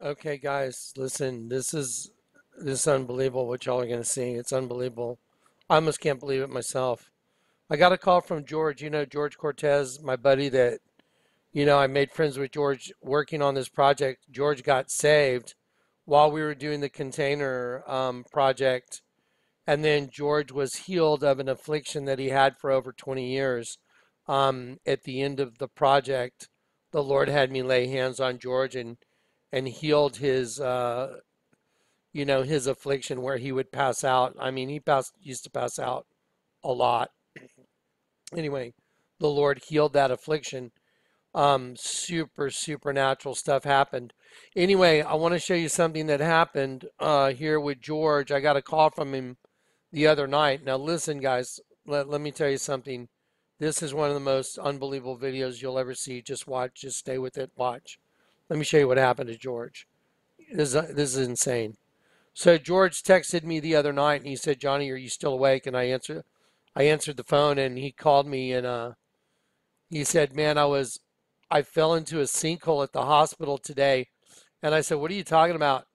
Okay, guys, listen. This is unbelievable what y'all are gonna see. It's unbelievable. I almost can't believe it myself. I got a call from George. You know, George Cortez, my buddy that I made friends with George working on this project. George got saved while we were doing the container project, and then George was healed of an affliction that he had for over 20 years. At the end of the project, the Lord had me lay hands on George and healed his affliction where he would pass out. I mean, used to pass out a lot. Anyway, the Lord healed that affliction. Supernatural stuff happened. Anyway, I want to show you something that happened here with George. I got a call from him the other night. Now, listen, guys, let me tell you something. This is one of the most unbelievable videos you'll ever see. Just watch, just stay with it, watch. Let me show you what happened to George. This is insane. So George texted me the other night and he said, "Johnny, are you still awake?" And I answered the phone and he called me and he said, "Man, I fell into a sinkhole at the hospital today." And I said, "What are you talking about?"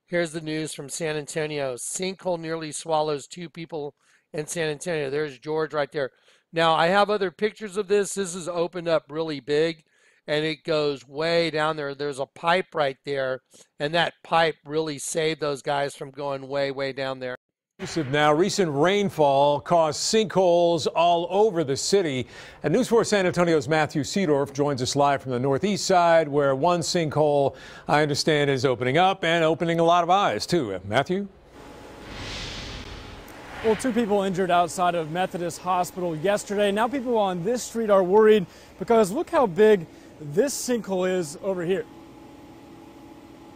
Here's the news from San Antonio. Sinkhole nearly swallows two people in San Antonio. There's George right there. Now, I have other pictures of this. This is opened up really big and it goes way down there. There's a pipe right there, and that pipe really saved those guys from going way, way down there. Now, recent rainfall caused sinkholes all over the city. And News 4 San Antonio's Matthew Seedorf joins us live from the northeast side, where one sinkhole, I understand, is opening up and opening a lot of eyes, too. Matthew? Well, two people injured outside of Methodist Hospital yesterday. Now people on this street are worried because look how big this sinkhole is over here.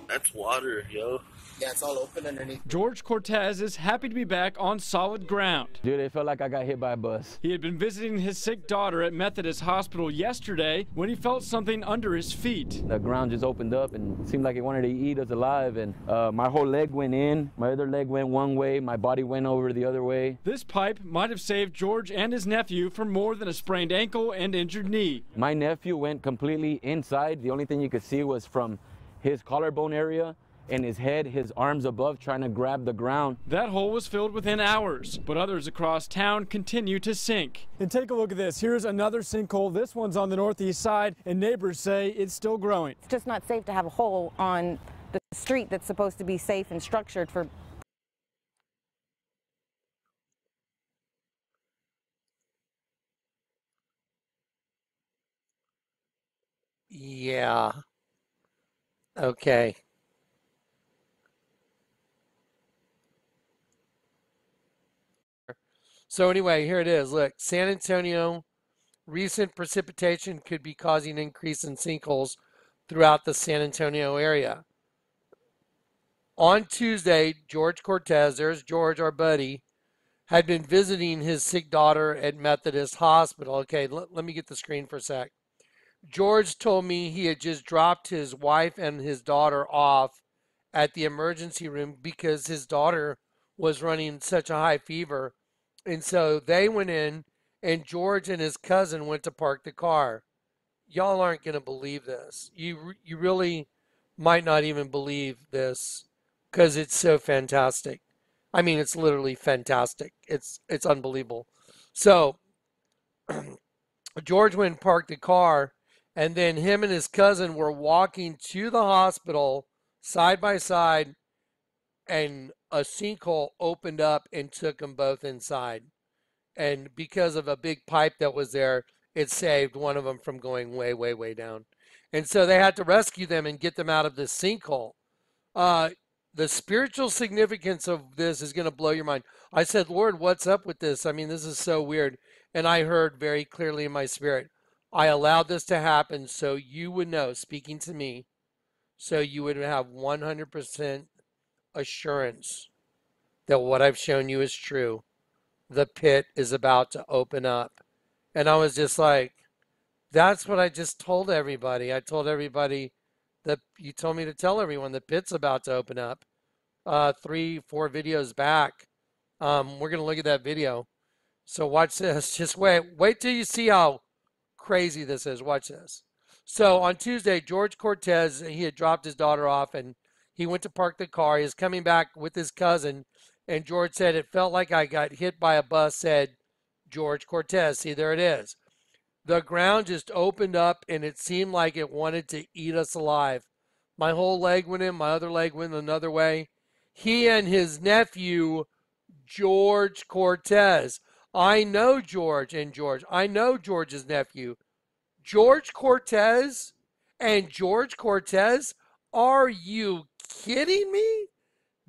That's water, yo. Yeah, it's all open underneath. George Cortez is happy to be back on solid ground. Dude, it felt like I got hit by a bus. He had been visiting his sick daughter at Methodist Hospital yesterday when he felt something under his feet. The ground just opened up and it seemed like it wanted to eat us alive, and my whole leg went in, my other leg went one way, my body went over the other way. This pipe might have saved George and his nephew from more than a sprained ankle and injured knee. My nephew went completely inside. The only thing you could see was from his collarbone area and his head, his arms above, trying to grab the ground. That hole was filled within hours, but others across town continue to sink. And take a look at this. Here's another sinkhole. This one's on the northeast side, and neighbors say it's still growing. It's just not safe to have a hole on the street that's supposed to be safe and structured for. Yeah. Okay. So anyway, here it is. Look, San Antonio, recent precipitation could be causing increase in sinkholes throughout the San Antonio area. On Tuesday, George Cortez, there's George, our buddy, had been visiting his sick daughter at Methodist Hospital. Okay, let me get the screen for a sec. George told me he had just dropped his wife and his daughter off at the emergency room because his daughter was running such a high fever. And so they went in, and George and his cousin went to park the car. Y'all aren't going to believe this. You really might not even believe this because it's so fantastic. I mean, it's literally fantastic. It's unbelievable. So George went and parked the car, and then him and his cousin were walking to the hospital side by side, and a sinkhole opened up and took them both inside. And because of a big pipe that was there, it saved one of them from going way, way, way down. And so they had to rescue them and get them out of this sinkhole. The spiritual significance of this is going to blow your mind. I said, "Lord, what's up with this? I mean, this is so weird." And I heard very clearly in my spirit, I allowed this to happen so you would know, speaking to me, so you would have 100% assurance that what I've shown you is true. The pit is about to open up. And I was just like, that's what I just told everybody. I told everybody that you told me to tell everyone the pit's about to open up. 3-4 videos back. We're going to look at that video. So watch this. Just wait till you see how crazy this is. Watch this. So on Tuesday, George Cortez, he had dropped his daughter off and he went to park the car. He was coming back with his cousin, and George said, "It felt like I got hit by a bus," said George Cortez. See, there it is. The ground just opened up and it seemed like it wanted to eat us alive. My whole leg went in, my other leg went another way. He and his nephew, George Cortez. I know George and George. I know George's nephew. George Cortez and George Cortez? Are you kidding me?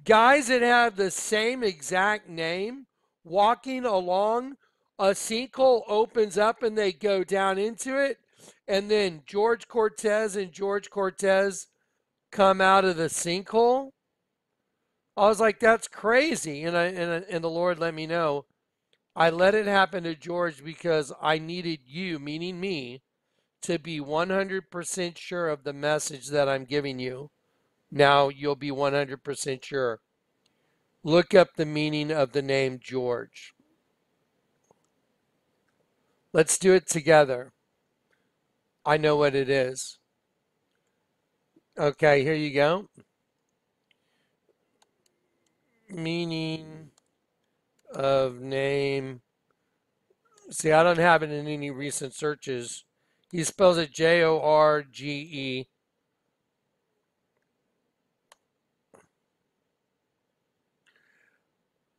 Guys that have the same exact name walking along, a sinkhole opens up and they go down into it, and then George Cortez and George Cortez come out of the sinkhole. I was like, that's crazy. And the Lord let me know. I let it happen to George because I needed you, meaning me, to be 100% sure of the message that I'm giving you. Now you'll be 100% sure. Look up the meaning of the name George. Let's do it together. I know what it is. Okay, here you go. Meaning of name. See, I don't have it in any recent searches. He spells it Jorge.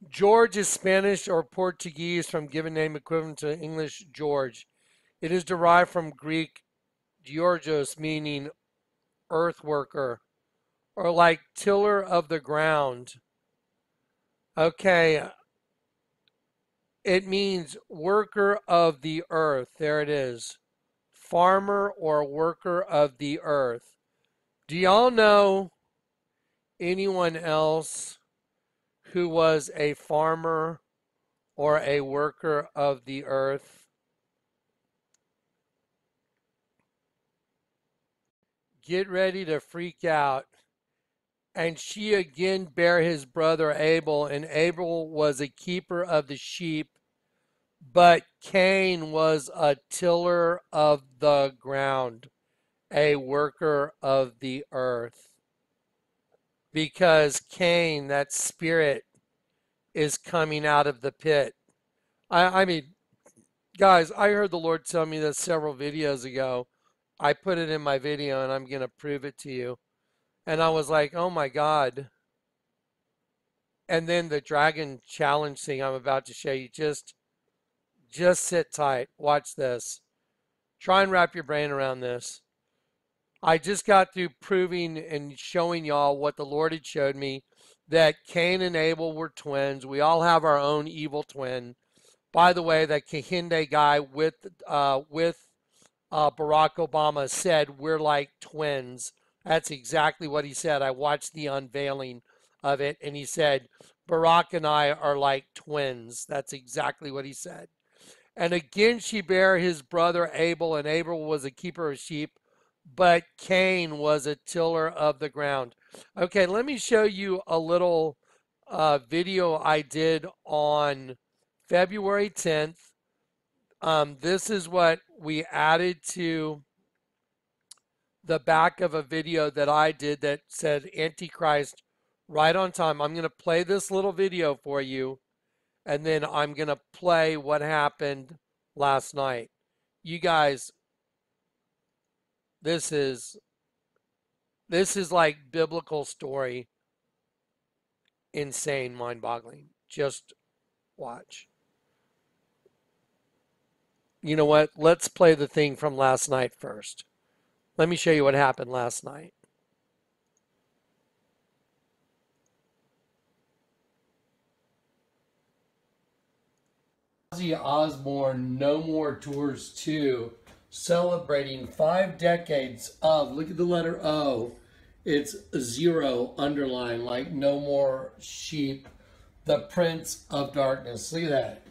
George is Spanish or Portuguese from given name equivalent to English George. It is derived from Greek Georgios, meaning earth worker, or like tiller of the ground. Okay, it means worker of the earth. There it is. Farmer or worker of the earth. Do y'all know anyone else who was a farmer or a worker of the earth? Get ready to freak out. And she again bare his brother Abel, and Abel was a keeper of the sheep, but Cain was a tiller of the ground, a worker of the earth. Because Cain, that spirit, is coming out of the pit. I mean, guys, I heard the Lord tell me this several videos ago. I put it in my video and I'm going to prove it to you. And I was like, oh my God. And then the dragon challenge thing I'm about to show you, just sit tight. Watch this. Try and wrap your brain around this. I just got through proving and showing y'all what the Lord had showed me, that Cain and Abel were twins. We all have our own evil twin. By the way, that Kahinde guy with Barack Obama said we're like twins. That's exactly what he said. I watched the unveiling of it, and he said Barack and I are like twins. That's exactly what he said. And again she bare his brother Abel, and Abel was a keeper of sheep, but Cain was a tiller of the ground. Okay, let me show you a little video I did on February 10th. This is what we added to the back of a video that I did that said Antichrist right on time. I'm going to play this little video for you, and then I'm going to play what happened last night. You guys, this is like biblical story. Insane, mind-boggling. Just watch. You know what? Let's play the thing from last night first. Let me show you what happened last night. Ozzy Osbourne No More Tours 2, celebrating 5 decades of, look at the letter O, it's 0 underline, like no more sheep, the Prince of Darkness. Look at that.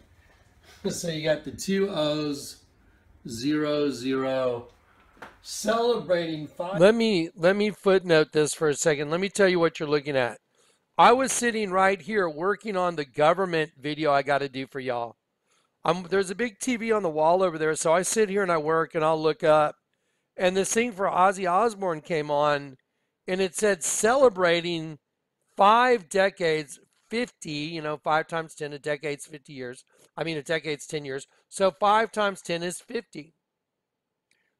So you got the 2 O's, 0, 0. Celebrating 5. Let me footnote this for a second. Let me tell you what you're looking at. I was sitting right here working on the government video I got to do for y'all. There's a big TV on the wall over there, so I sit here and I work and I'll look up, and this thing for Ozzy Osbourne came on, and it said celebrating 5 decades, 50, 5 times 10, a decade's 50 years. I mean, a decade's 10 years. So 5 times 10 is 50.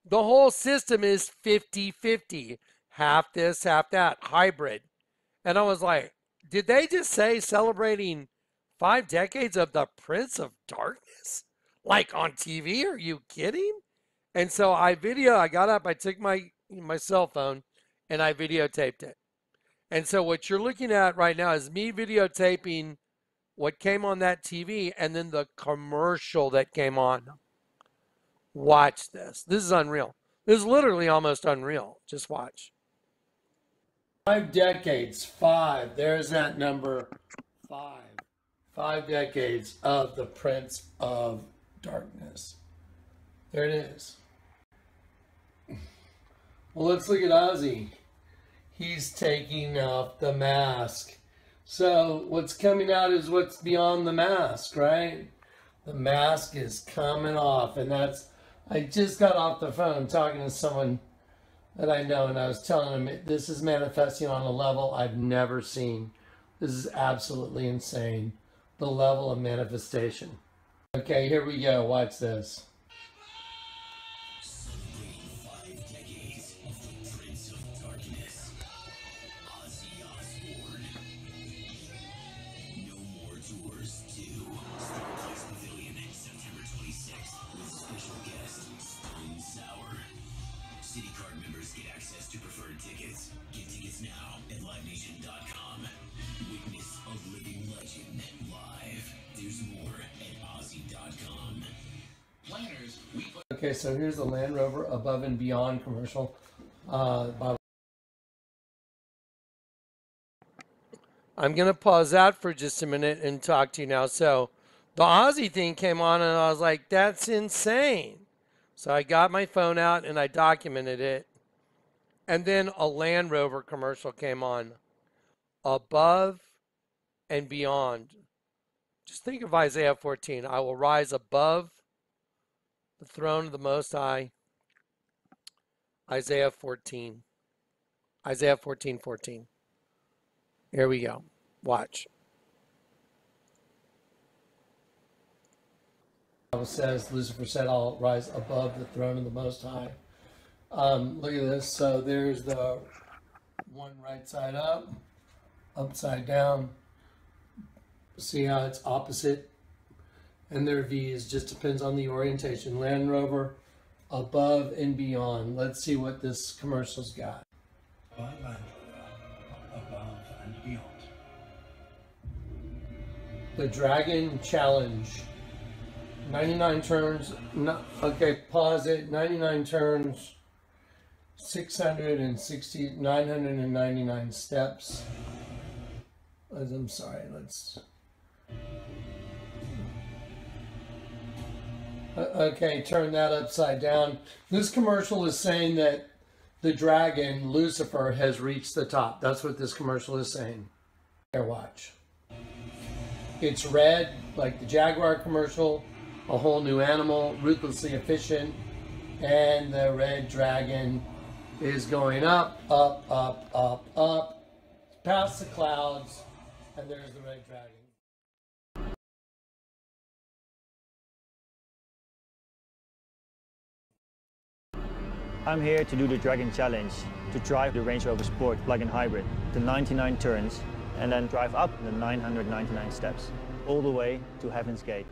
The whole system is 50-50. Half this, half that, hybrid. And I was like, did they just say celebrating 5 decades of the Prince of Darkness? Like on TV? Are you kidding? And so I got up, I took my cell phone, and I videotaped it. And so what you're looking at right now is me videotaping what came on that TV and then the commercial that came on. Watch this. This is unreal. This is literally almost unreal. Just watch. 5 decades, 5. There's that number, 5. 5 decades of the Prince of Darkness. There it is. Well, let's look at Ozzy. He's taking off the mask. So what's coming out is what's beyond the mask, right? The mask is coming off, and I just got off the phone talking to someone that I know, and I was telling him this is manifesting on a level I've never seen. This is absolutely insane, the level of manifestation. Okay, here we go. Watch this. Okay, so here's the Land Rover Above and Beyond commercial. I'm going to pause that for just a minute and talk to you now. So the Ozzy thing came on, and I was like, that's insane. So I got my phone out, and I documented it. And then a Land Rover commercial came on. Above and Beyond. Just think of Isaiah 14. I will rise above the throne of the Most High. Isaiah 14. Isaiah 14:14. Here we go. Watch. The Bible says, Lucifer said, I'll rise above the throne of the Most High. Look at this. So there's the one right side up, upside down. See how it's opposite? And their V's just depends on the orientation. Land Rover, Above and Beyond. Let's see what this commercial's got. Land Rover, Above and Beyond. The Dragon Challenge. 99 turns. No, okay, pause it. 99 turns. 999 steps. I'm sorry, let's... Okay, turn that upside down. This commercial is saying that the dragon, Lucifer, has reached the top. That's what this commercial is saying. Here, watch. It's red, like the Jaguar commercial, a whole new animal, ruthlessly efficient, and the red dragon is going up, up, up, up, up, past the clouds, and there's the red dragon. I'm here to do the Dragon Challenge, to drive the Range Rover Sport plug-in hybrid, the 99 turns, and then drive up the 999 steps, all the way to Heaven's Gate.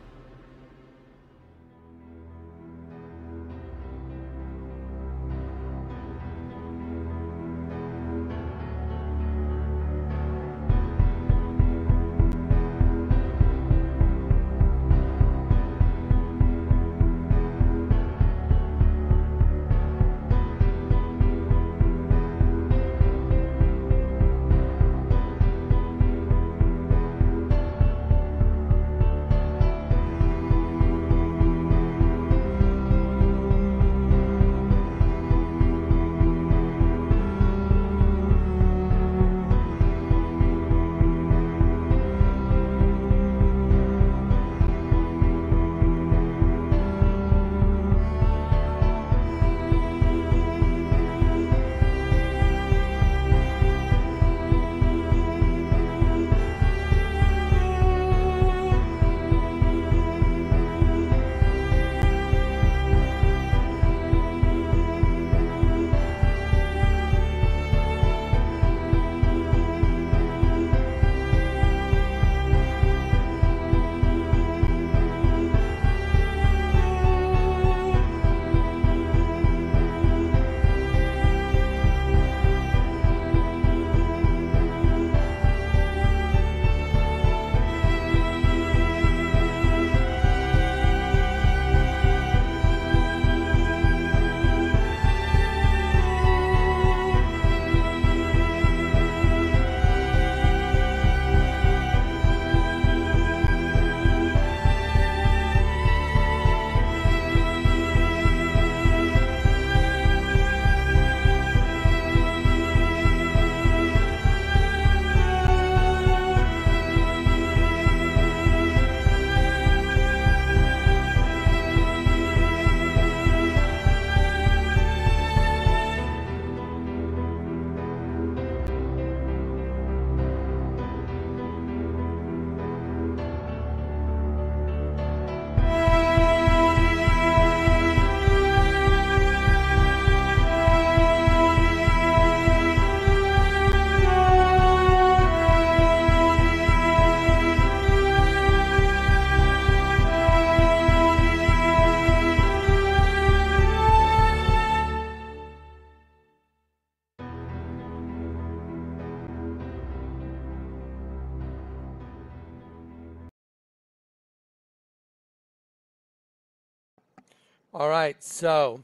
All right, so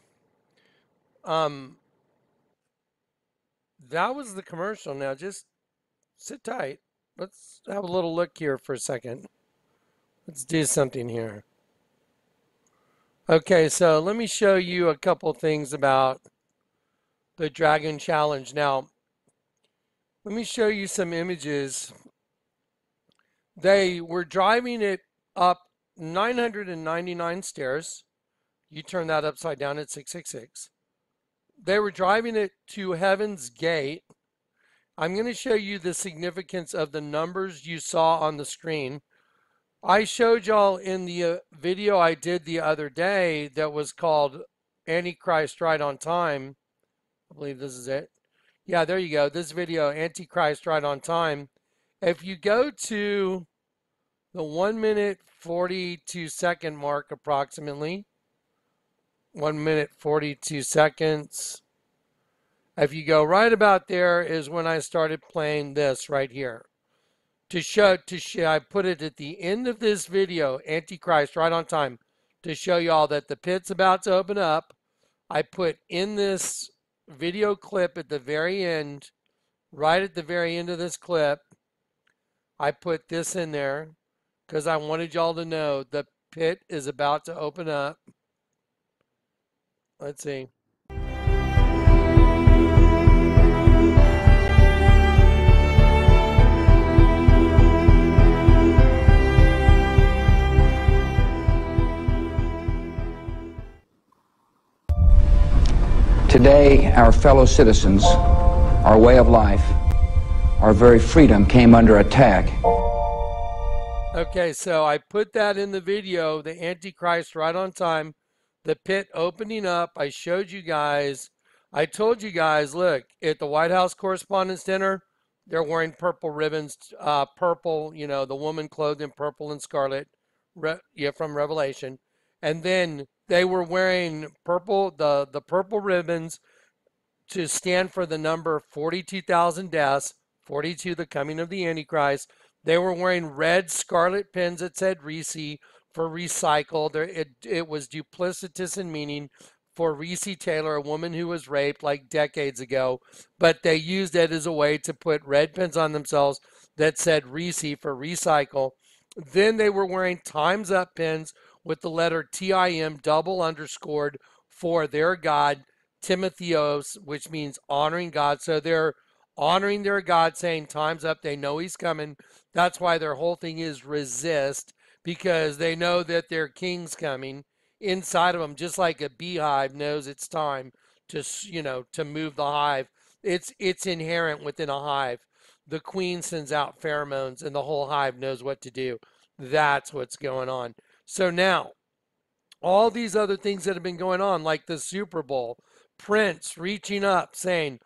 that was the commercial. Now just sit tight. Let's have a little look here for a second. Let's do something here. Okay, so let me show you a couple things about the Dragon Challenge. Now, let me show you some images. They were driving it up 999 stairs. You turn that upside down at 666. They were driving it to Heaven's Gate. I'm going to show you the significance of the numbers you saw on the screen. I showed y'all in the video I did the other day that was called Antichrist Right on Time. I believe this is it. Yeah, there you go. This video, Antichrist Right on Time. If you go to the 1 minute 42 second mark approximately, 1 minute 42 seconds. If you go right about there is when I started playing this right here. To show, I put it at the end of this video, Antichrist Right on Time, to show y'all that the pit's about to open up. I put in this video clip at the very end, right at the very end of this clip, I put this in there because I wanted y'all to know the pit is about to open up. Let's see. Today, our fellow citizens, our way of life, our very freedom came under attack. Okay, so I put that in the video, the Antichrist Right on Time, the pit opening up. I showed you guys. I told you guys, look, at the White House Correspondents' Dinner, they're wearing purple ribbons, purple, you know, the woman clothed in purple and scarlet, from Revelation. And then they were wearing purple, the purple ribbons to stand for the number 42,000 deaths, 42, the coming of the Antichrist. They were wearing red scarlet pins that said Reese for recycle. It was duplicitous in meaning for Reese Taylor, a woman who was raped like decades ago, but they used it as a way to put red pins on themselves that said Reese for recycle. Then they were wearing Time's Up pins with the letter TIM double underscored for their God, Timotheos, which means honoring God. So they're honoring their God, saying time's up. They know he's coming. That's why their whole thing is resist, because they know that their king's coming inside of them, just like a beehive knows it's time to, to move the hive. It's inherent within a hive. The queen sends out pheromones and the whole hive knows what to do. That's what's going on. So now, all these other things that have been going on, like the Super Bowl, Prince reaching up saying,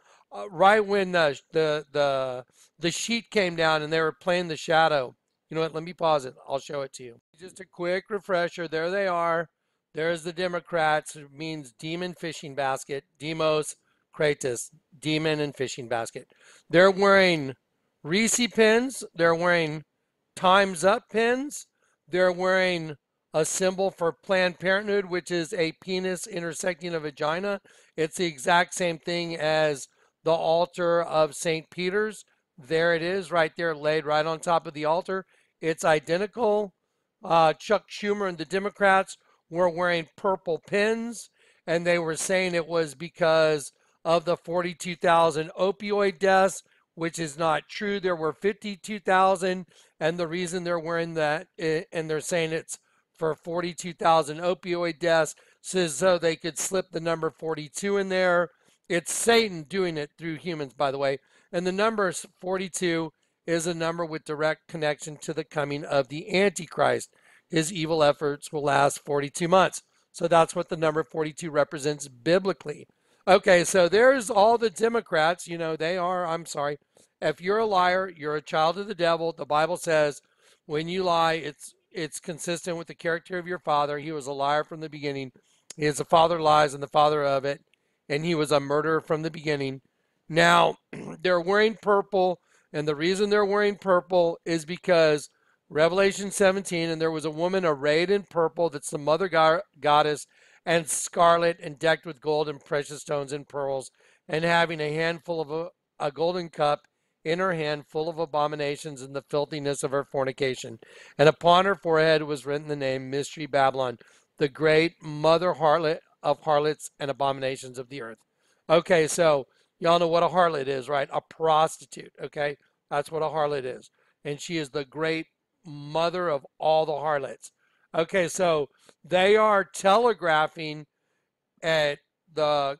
right when the sheet came down and they were playing the shadow. You know what? Let me pause it. I'll show it to you. Just a quick refresher. There they are. There's the Democrats. It means demon fishing basket. Demos Kratos, demon and fishing basket. They're wearing Reese pins. They're wearing Time's Up pins. They're wearing a symbol for Planned Parenthood, which is a penis intersecting a vagina. It's the exact same thing as the altar of St. Peter's. There it is right there, laid right on top of the altar. It's identical. Chuck Schumer and the Democrats were wearing purple pins, and they were saying it was because of the 42,000 opioid deaths, which is not true. There were 52,000, and the reason they're wearing that, and they're saying it's for 42,000 opioid deaths, so they could slip the number 42 in there. It's Satan doing it through humans, by the way. And the number 42 is a number with direct connection to the coming of the Antichrist. His evil efforts will last 42 months. So that's what the number 42 represents biblically. Okay, so there's all the Democrats. You know, they are, I'm sorry. If you're a liar, you're a child of the devil. The Bible says when you lie, it's consistent with the character of your father. He was a liar from the beginning. He is the father of lies and the father of it. And he was a murderer from the beginning. Now, they're wearing purple. And the reason they're wearing purple is because Revelation 17, and there was a woman arrayed in purple that's the mother goddess, and scarlet and decked with gold and precious stones and pearls, and having a handful of a golden cup in her hand full of abominations and the filthiness of her fornication. And upon her forehead was written the name Mystery Babylon, the great mother harlot of harlots and abominations of the earth. Okay, so y'all know what a harlot is, right? A prostitute, okay? That's what a harlot is. And she is the great mother of all the harlots. Okay, so they are telegraphing at the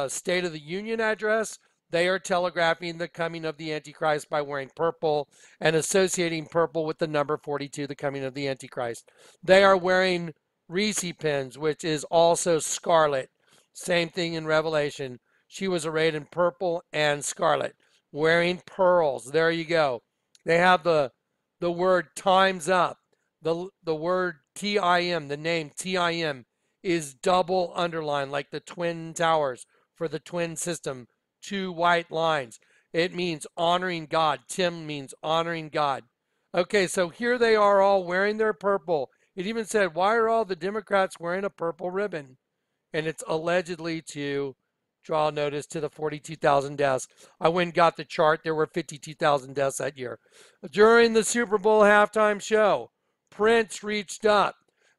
State of the Union address. They are telegraphing the coming of the Antichrist by wearing purple and associating purple with the number 42, the coming of the Antichrist. They are wearing Reese pins, which is also scarlet. Same thing in Revelation. She was arrayed in purple and scarlet, wearing pearls. There you go. They have the word time's up. The word TIM, the name TIM, is double underlined like the twin towers for the twin system, 2 white lines. It means honoring God. Tim means honoring God. Okay, so here they are all wearing their purple. It even said, why are all the Democrats wearing a purple ribbon? And it's allegedly to draw notice to the 42,000 deaths. I went and got the chart. There were 52,000 deaths that year. During the Super Bowl halftime show, Prince reached up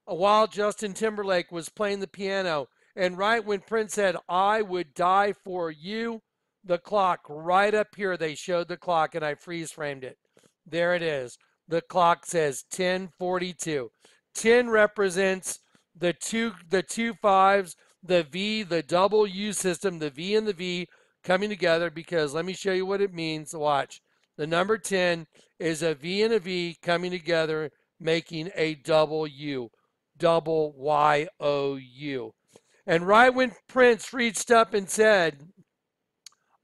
while Justin Timberlake was playing the piano. And right when Prince said, I would die for you, the clock right up here, they showed the clock and I freeze framed it. There it is. The clock says 10:42. 10 represents the two fives, the V, the double U system, the V and the V coming together, because let me show you what it means. Watch. The number 10 is a V and a V coming together, making a double U, double Y-O-U. And right when Prince reached up and said,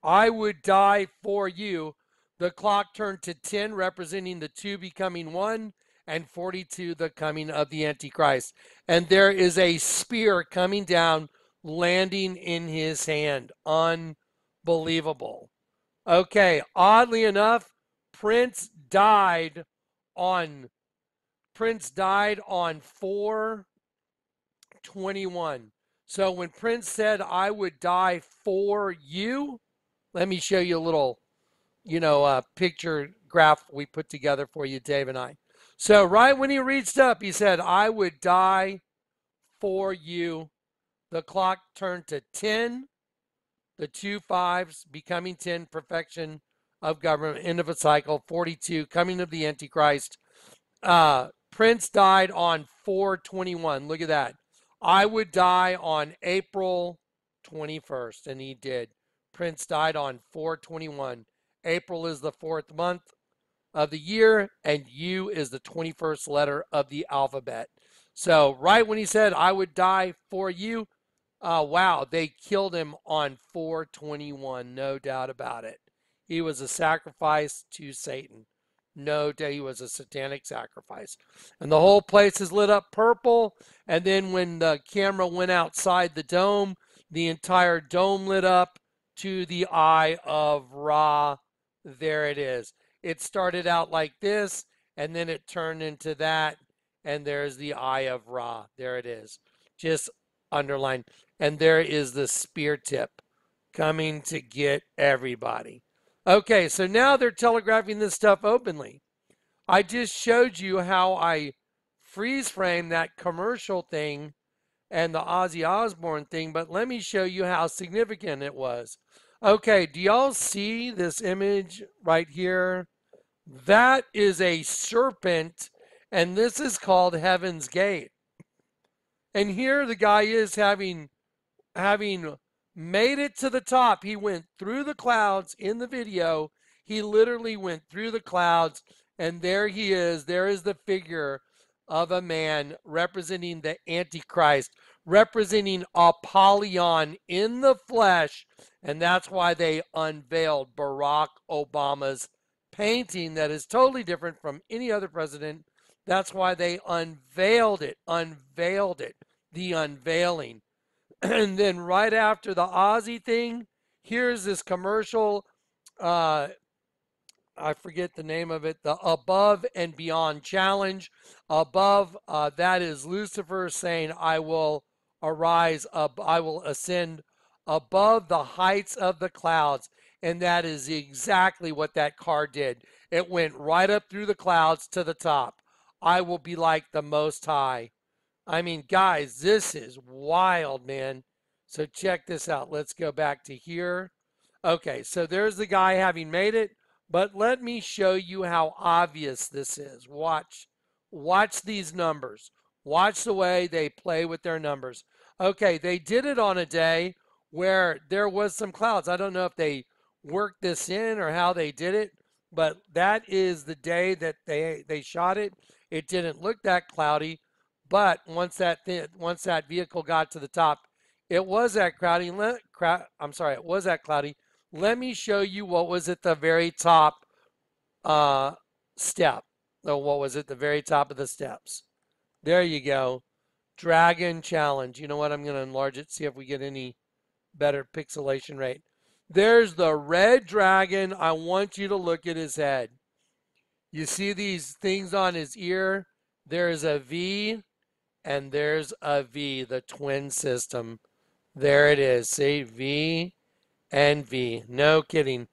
I would die for you, the clock turned to 10, representing the 2 becoming 1, and 42, the coming of the Antichrist. And there is a spear coming down, landing in his hand. Unbelievable. Okay, oddly enough, Prince died on 4/21. So when Prince said, I would die for you, let me show you a little, picture graph we put together for you, Dave and I. So right when he reached up, he said, I would die for you. The clock turned to 10, the 2 5s becoming 10, perfection of government, end of a cycle, 42, coming of the Antichrist. Prince died on 4/21. Look at that. I would die on April 21st, and he did. Prince died on 4/21. April is the 4th month of the year, and U is the 21st letter of the alphabet. So right when he said, I would die for you, wow, they killed him on 4/21, no doubt about it. He was a sacrifice to Satan. No doubt he was a satanic sacrifice. And the whole place is lit up purple, and then when the camera went outside the dome, the entire dome lit up to the Eye of Ra. There it is. It started out like this, and then it turned into that, and there's the Eye of Ra. There it is. Just underline. And there is the spear tip coming to get everybody. Okay, so now they're telegraphing this stuff openly. I just showed you how I freeze framed that commercial thing and the Ozzy Osbourne thing, but let me show you how significant it was. Okay, do y'all see this image right here? That is a serpent, and this is called Heaven's Gate. And here the guy is having made it to the top. He went through the clouds in the video. He literally went through the clouds, and there he is. There is the figure of a man representing the Antichrist, representing Apollyon in the flesh. And that's why they unveiled Barack Obama's painting that is totally different from any other president. That's why they unveiled it, the unveiling. And then right after the Ozzy thing, here's this commercial. I forget the name of it. The Above and Beyond Challenge. Above, that is Lucifer saying, I will arise up, I will ascend above the heights of the clouds. And that is exactly what that car did. It went right up through the clouds to the top. I will be like the Most High. I mean, guys, this is wild, man. So check this out. Let's go back to here. Okay, so there's the guy having made it, but let me show you how obvious this is. Watch these numbers. Watch the way they play with their numbers. Okay, they did it on a day where there was some clouds. I don't know if they worked this in or how they did it, but that is the day that they shot it. It didn't look that cloudy, but once that vehicle got to the top, it was that cloudy. It was that cloudy. Let me show you what was at the very top step. So what was at the very top of the steps? There you go. Dragon Challenge. You know what? I'm going to enlarge it, see if we get any better pixelation rate. There's the red dragon. I want you to look at his head. You see these things on his ear? There's a V and there's a V, the twin system. There it is. See, V and V. No kidding.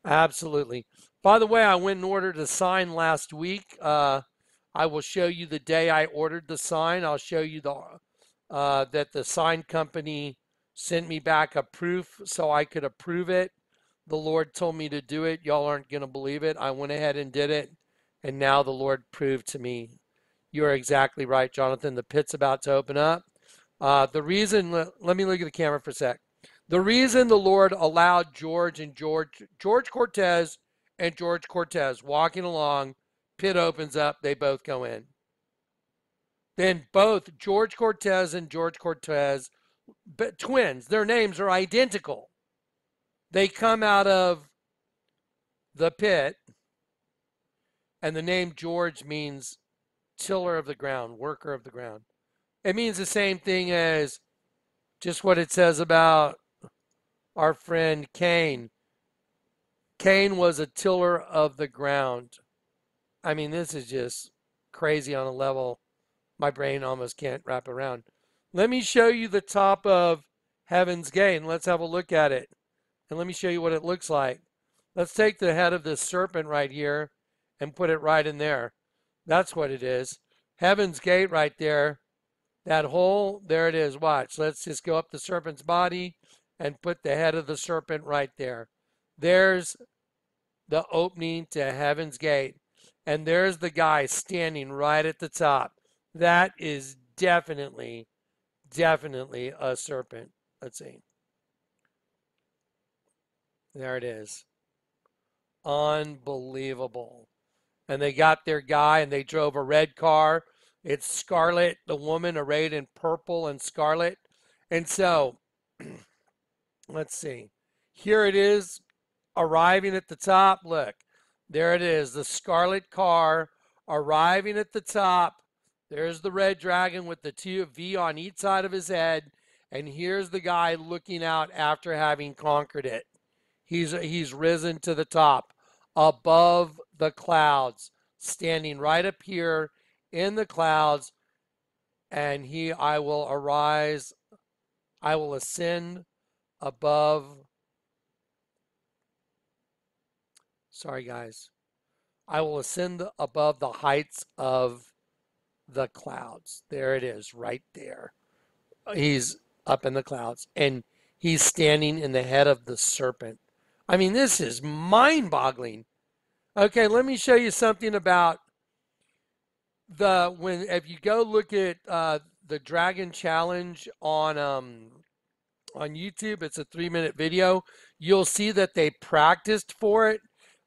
Absolutely. By the way, I went and ordered a sign last week. I will show you the day I ordered the sign. I'll show you that the sign company sent me back a proof so I could approve it. The Lord told me to do it. Y'all aren't going to believe it. I went ahead and did it, and now the Lord proved to me. You're exactly right, Jonathan. The pit's about to open up. The reason, let me look at the camera for a sec. The reason the Lord allowed George Cortez and George Cortez walking along, pit opens up, they both go in. Then both George Cortez and George Cortez, twins, their names are identical. They come out of the pit, and the name George means tiller of the ground, worker of the ground. It means the same thing as just what it says about our friend Cain. Cain was a tiller of the ground. I mean, this is just crazy on a level my brain almost can't wrap around. Let me show you the top of Heaven's Gate, and let's have a look at it. And let me show you what it looks like. Let's take the head of this serpent right here and put it right in there. That's what it is. Heaven's Gate right there. That hole, there it is. Watch. Let's just go up the serpent's body and put the head of the serpent right there. There's the opening to Heaven's Gate. And there's the guy standing right at the top. That is definitely a serpent. Let's see. There it is. Unbelievable. And they got their guy and they drove a red car. It's scarlet, the woman arrayed in purple and scarlet. And so, let's see. Here it is arriving at the top. Look, there it is, the scarlet car arriving at the top. There's the red dragon with the two V on each side of his head. And here's the guy looking out after having conquered it. He's risen to the top, above the clouds, standing right up here in the clouds, and I will arise, I will ascend above, sorry guys, I will ascend above the heights of the clouds. There it is, right there. He's up in the clouds, and he's standing in the head of the serpent. I mean, this is mind-boggling. Okay, let me show you something about if you go look at the Dragon Challenge on YouTube, it's a 3-minute video. You'll see that they practiced for it.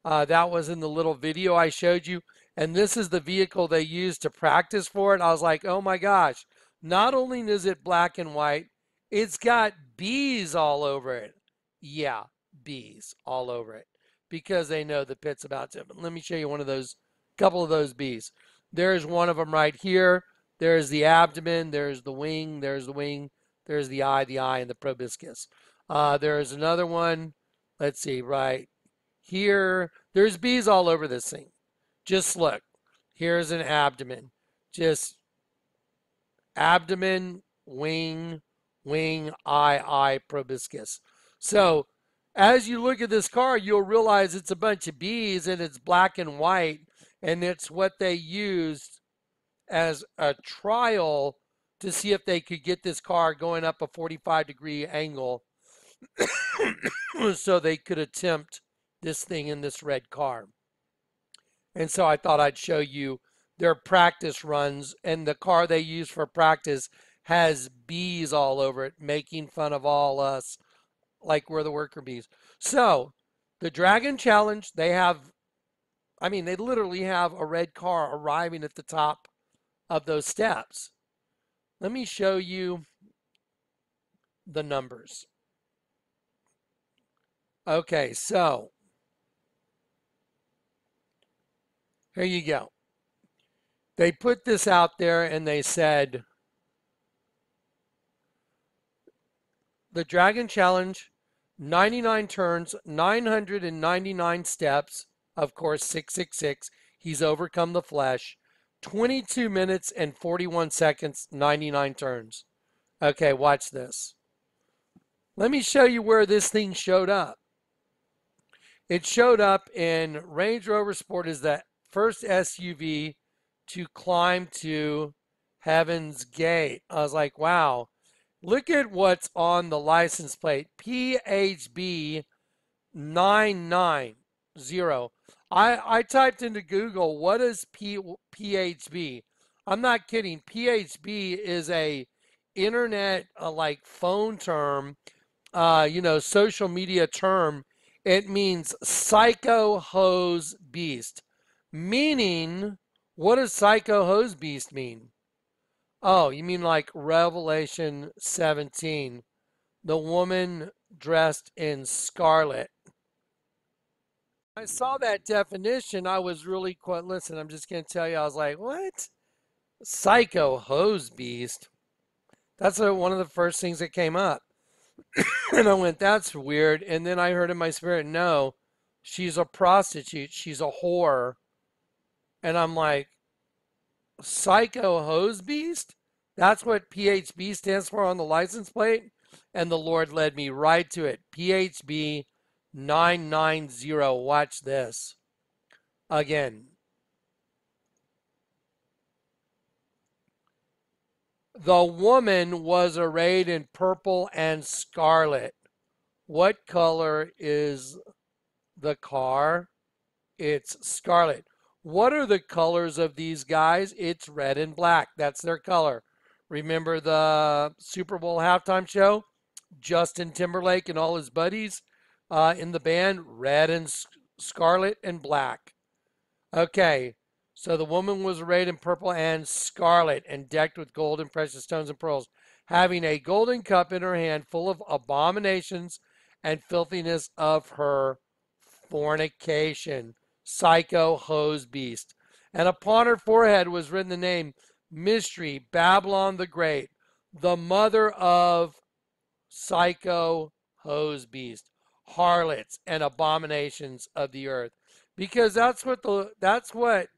That was in the little video I showed you. And this is the vehicle they used to practice for it. I was like, oh my gosh. Not only is it black and white, it's got bees all over it. Yeah, bees all over it. Because they know the pit's about to. Let me show you couple of those bees. There's one of them right here. There's the abdomen. There's the wing. There's the wing. There's the eye, and the proboscis. There's another one. Let's see, right here. There's bees all over this thing. Just look. Here's an abdomen. Just abdomen wing, eye proboscis. So as you look at this car, you'll realize it's a bunch of bees and it's black and white, and it's what they used as a trial to see if they could get this car going up a 45-degree angle so they could attempt this thing in this red car. And so I thought I'd show you their practice runs, and the car they use for practice has bees all over it, making fun of all us like we're the worker bees. So the Dragon Challenge, they literally have a red car arriving at the top of those steps. Let me show you the numbers. Okay, so here you go. They put this out there and they said, the Dragon Challenge, 99 turns, 999 steps, of course, 666. He's overcome the flesh. 22 minutes and 41 seconds, 99 turns. Okay, watch this. Let me show you where this thing showed up. It showed up in Range Rover Sport as the first SUV to climb to Heaven's Gate. I was like, wow. Look at what's on the license plate. PHB 990. I typed into Google, what is PHB? I'm not kidding. PHB is a internet like phone term, social media term. It means psycho hose beast. Meaning, what does psycho hose beast mean? Oh, you mean like Revelation 17, the woman dressed in scarlet. I saw that definition. I was really quite, listen, I'm just going to tell you, I was like, what? Psycho hose beast. That's one of the first things that came up. And I went, that's weird. And then I heard in my spirit, no, she's a prostitute. She's a whore. And I'm like, psycho hose beast? That's what PHB stands for on the license plate? And the Lord led me right to it. PHB 990. Watch this. Again. The woman was arrayed in purple and scarlet. What color is the car? It's scarlet. What are the colors of these guys? It's red and black. That's their color. Remember the Super Bowl halftime show? Justin Timberlake and all his buddies in the band, red and scarlet and black. Okay, so the woman was arrayed in purple and scarlet and decked with gold and precious stones and pearls, having a golden cup in her hand full of abominations and filthiness of her fornication. Psycho hose beast. And upon her forehead was written the name Mystery, Babylon the Great, the mother of psycho hose beast, harlots and abominations of the earth. Because that's what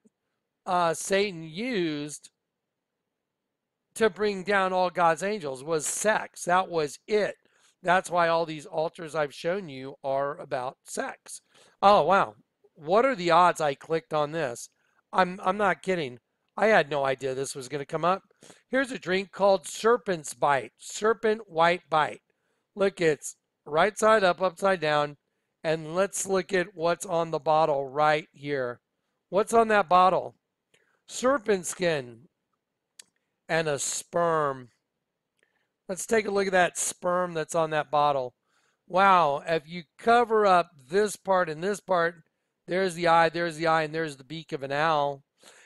Satan used to bring down all God's angels, was sex. That was it. That's why all these altars I've shown you are about sex. Oh, wow. What are the odds I clicked on this? I'm not kidding. I had no idea this was going to come up. Here's a drink called Serpent's Bite. Serpent White Bite. Look, it's right side up, upside down. And let's look at what's on the bottle right here. What's on that bottle? Serpent skin and a sperm. Let's take a look at that sperm that's on that bottle. Wow, if you cover up this part and this part, there's the eye, and there's the beak of an owl.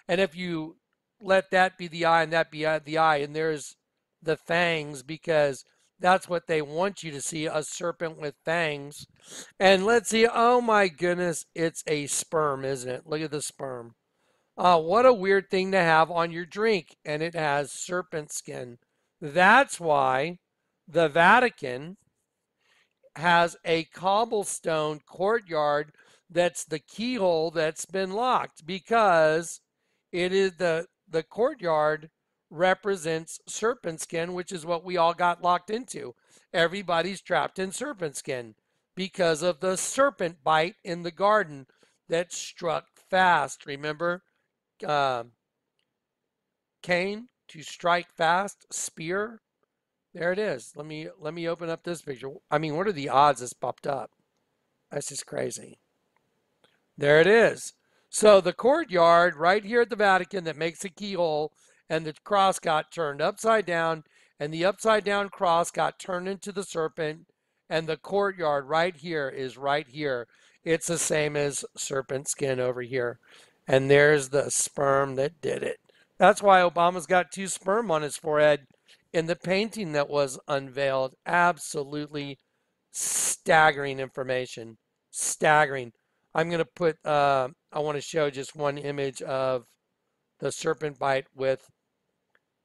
And if you let that be the eye and that be the eye, and there's the fangs, because that's what they want you to see, a serpent with fangs. And let's see, oh my goodness, it's a sperm, isn't it? Look at the sperm. What a weird thing to have on your drink, and it has serpent skin. That's why the Vatican has a cobblestone courtyard that's the keyhole that's been locked, because it is the courtyard represents serpent skin, which is what we all got locked into. Everybody's trapped in serpent skin because of the serpent bite in the garden that struck fast. Remember, Cain, to strike fast, spear. There it is. Let me open up this picture. I mean, what are the odds this popped up? That's just crazy. There it is. So the courtyard right here at the Vatican that makes a keyhole, and the cross got turned upside down, and the upside down cross got turned into the serpent, and the courtyard right here is right here. It's the same as serpent skin over here. And there's the sperm that did it. That's why Obama's got 2 sperm on his forehead in the painting that was unveiled. Absolutely staggering information. Staggering. I'm going to put, I want to show just one image of the serpent bite with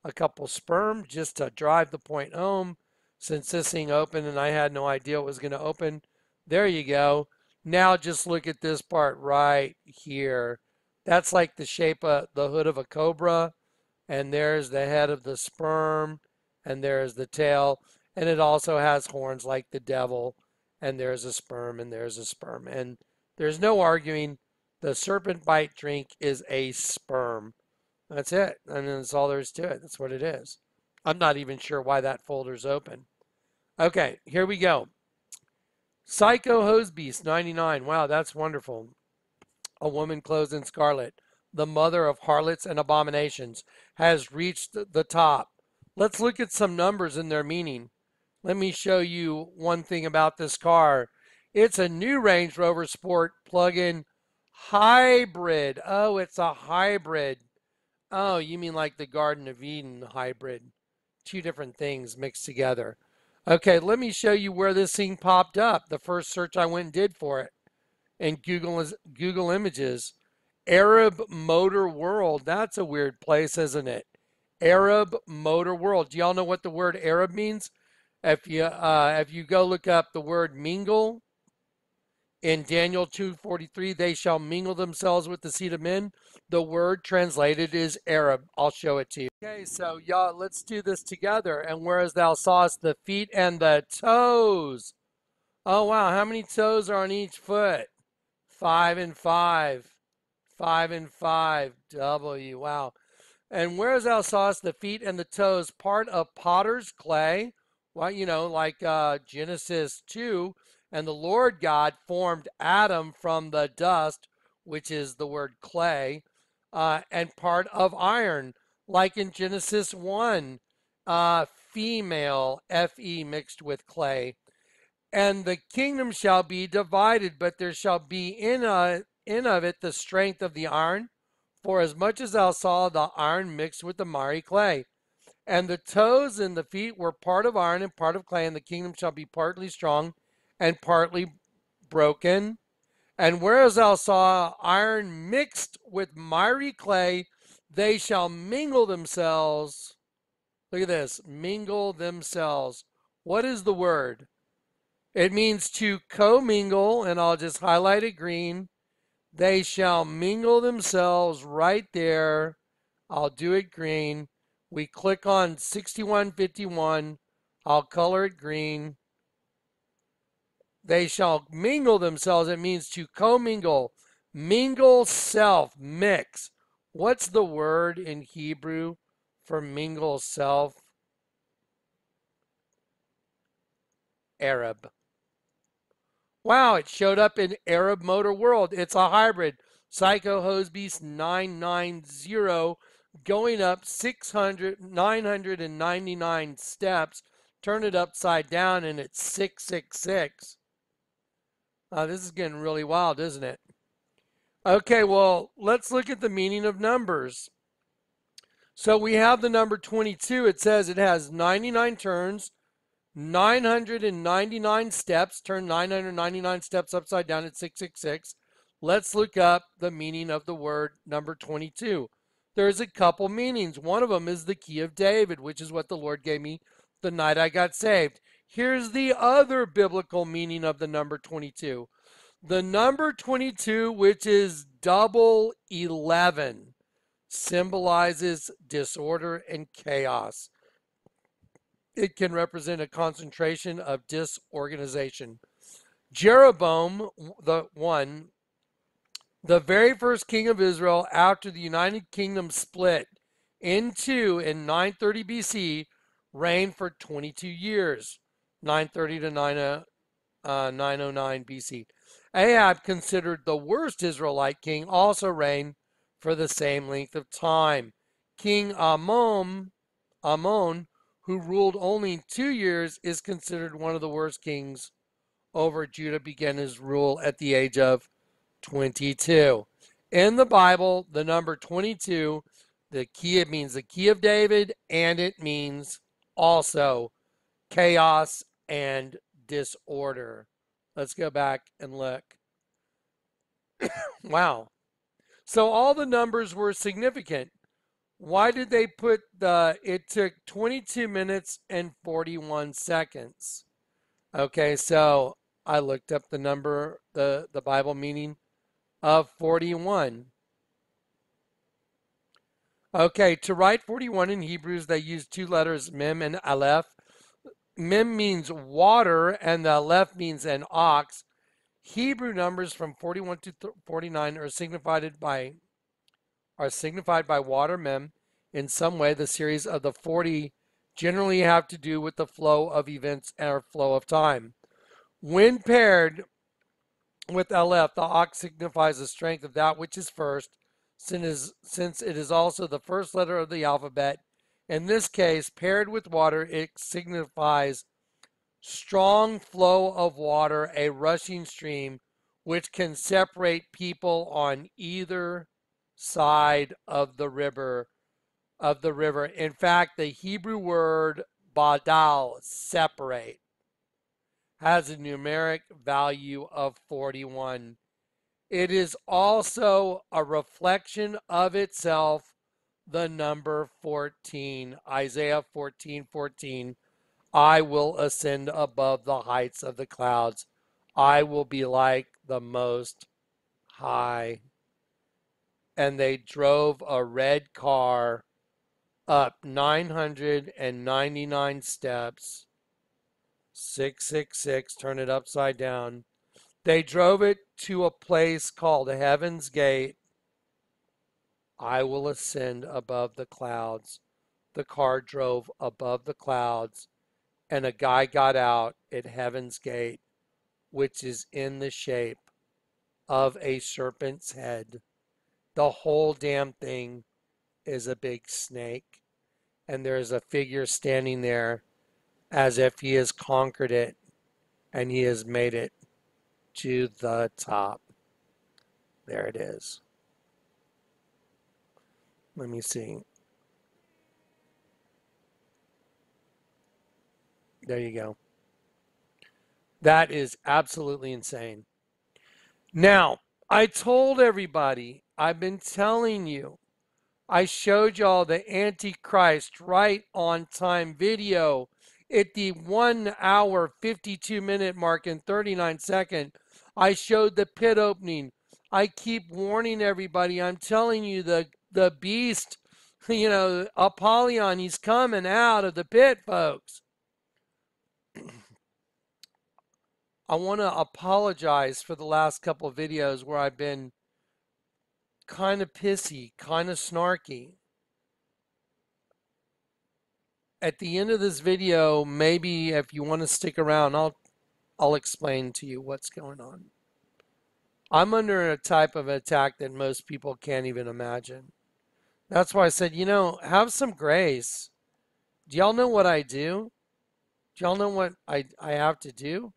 a couple sperm just to drive the point home, since this thing opened and I had no idea it was going to open. There you go. Now just look at this part right here. That's like the shape of the hood of a cobra, and there's the head of the sperm, and there's the tail, and it also has horns like the devil, and there's a sperm, and there's a sperm, and there's no arguing. The serpent bite drink is a sperm. That's it. And that's all there is to it. That's what it is. I'm not even sure why that folder's open. Okay, here we go. Psycho Hose Beast 99. Wow, that's wonderful. A woman clothed in scarlet, the mother of harlots and abominations, has reached the top. Let's look at some numbers and their meaning. Let me show you one thing about this car. It's a new Range Rover Sport plug-in hybrid. Oh, it's a hybrid. Oh, you mean like the Garden of Eden hybrid. 2 different things mixed together. Okay, let me show you where this thing popped up. The first search I went and did for it in Google Images. Arab Motor World. That's a weird place, isn't it? Arab Motor World. Do y'all know what the word Arab means? If you go look up the word mingle in Daniel 2:43, they shall mingle themselves with the seed of men. The word translated is Arab. I'll show it to you. Okay, so y'all, let's do this together. And whereas thou sawest the feet and the toes. Oh, wow. How many toes are on each foot? 5 and 5. 5 and 5. W. Wow. And whereas thou sawest the feet and the toes, part of potter's clay. Well, you know, like Genesis 2. And the Lord God formed Adam from the dust, which is the word clay, and part of iron, like in Genesis 1, female, Fe mixed with clay. And the kingdom shall be divided, but there shall be in of it the strength of the iron, for as much as thou saw the iron mixed with the miry clay. And the toes and the feet were part of iron and part of clay, and the kingdom shall be partly strong and partly broken. And whereas thou saw iron mixed with miry clay, they shall mingle themselves. Look at this, mingle themselves. What is the word? It means to commingle, and I'll just highlight it green. They shall mingle themselves right there. I'll do it green. We click on 6151. I'll color it green. They shall mingle themselves. It means to commingle. Mingle, self, mix. What's the word in Hebrew for mingle, self? Arab. Wow, it showed up in Arab Motor World. It's a hybrid. Psycho Hose Beast 990 going up 999 steps. Turn it upside down and it's 666. This is getting really wild, isn't it? Okay, well, let's look at the meaning of numbers. So we have the number 22. It says it has 99 turns, 999 steps. Turn 999 steps upside down at 666. Let's look up the meaning of the word number 22. There's a couple meanings. One of them is the key of David, which is what the Lord gave me the night I got saved. Here's the other biblical meaning of the number 22. The number 22, which is double 11. symbolizes disorder and chaos. It can represent a concentration of disorganization. Jeroboam, the very first king of Israel after the United Kingdom split in two in 930 BC, reigned for 22 years, 930 to 909 BC. Ahab, considered the worst Israelite king, also reigned for the same length of time. King Ammon, who ruled only 2 years, is considered one of the worst kings over Judah, began his rule at the age of 22. In the Bible, the number 22, it means the key of David, and it means also chaos and disorder. Let's go back and look. Wow. So all the numbers were significant. Why did they put it took 22 minutes and 41 seconds? Okay, so I looked up the number, the Bible meaning of 41. Okay, to write 41 in Hebrews, they use two letters, mem and aleph. Mem means water, and the aleph means an ox. Hebrew numbers from 41 to 49 are signified by water, mem. In some way, the series of the 40 generally have to do with the flow of events or flow of time. When paired with aleph, the ox signifies the strength of that which is first, since it is also the first letter of the alphabet. In this case, paired with water, it signifies strong flow of water, a rushing stream, which can separate people on either side of the river. In fact, the Hebrew word badal, separate, has a numeric value of 41. It is also a reflection of itself, the number 14. Isaiah 14:14. I will ascend above the heights of the clouds. I will be like the Most High. And they drove a red car up 999 steps. 666, turn it upside down. They drove it to a place called Heaven's Gate. I will ascend above the clouds. The car drove above the clouds, and a guy got out at Heaven's Gate, which is in the shape of a serpent's head. The whole damn thing is a big snake, and there's a figure standing there as if he has conquered it and he has made it to the top. There it is. Let me see. There you go. That is absolutely insane. Now, I told everybody, I've been telling you, I showed y'all the Antichrist right on time video at the 1 hour, 52 minute mark and 39 second. I showed the pit opening. I keep warning everybody. I'm telling you, the beast, Apollyon, he's coming out of the pit, folks. I want to apologize for the last couple of videos where I've been kind of pissy, kind of snarky. At the end of this video, maybe if you want to stick around, I'll explain to you what's going on. I'm under a type of attack that most people can't even imagine. That's why I said, have some grace. Do y'all know what I do? Do y'all know what I have to do?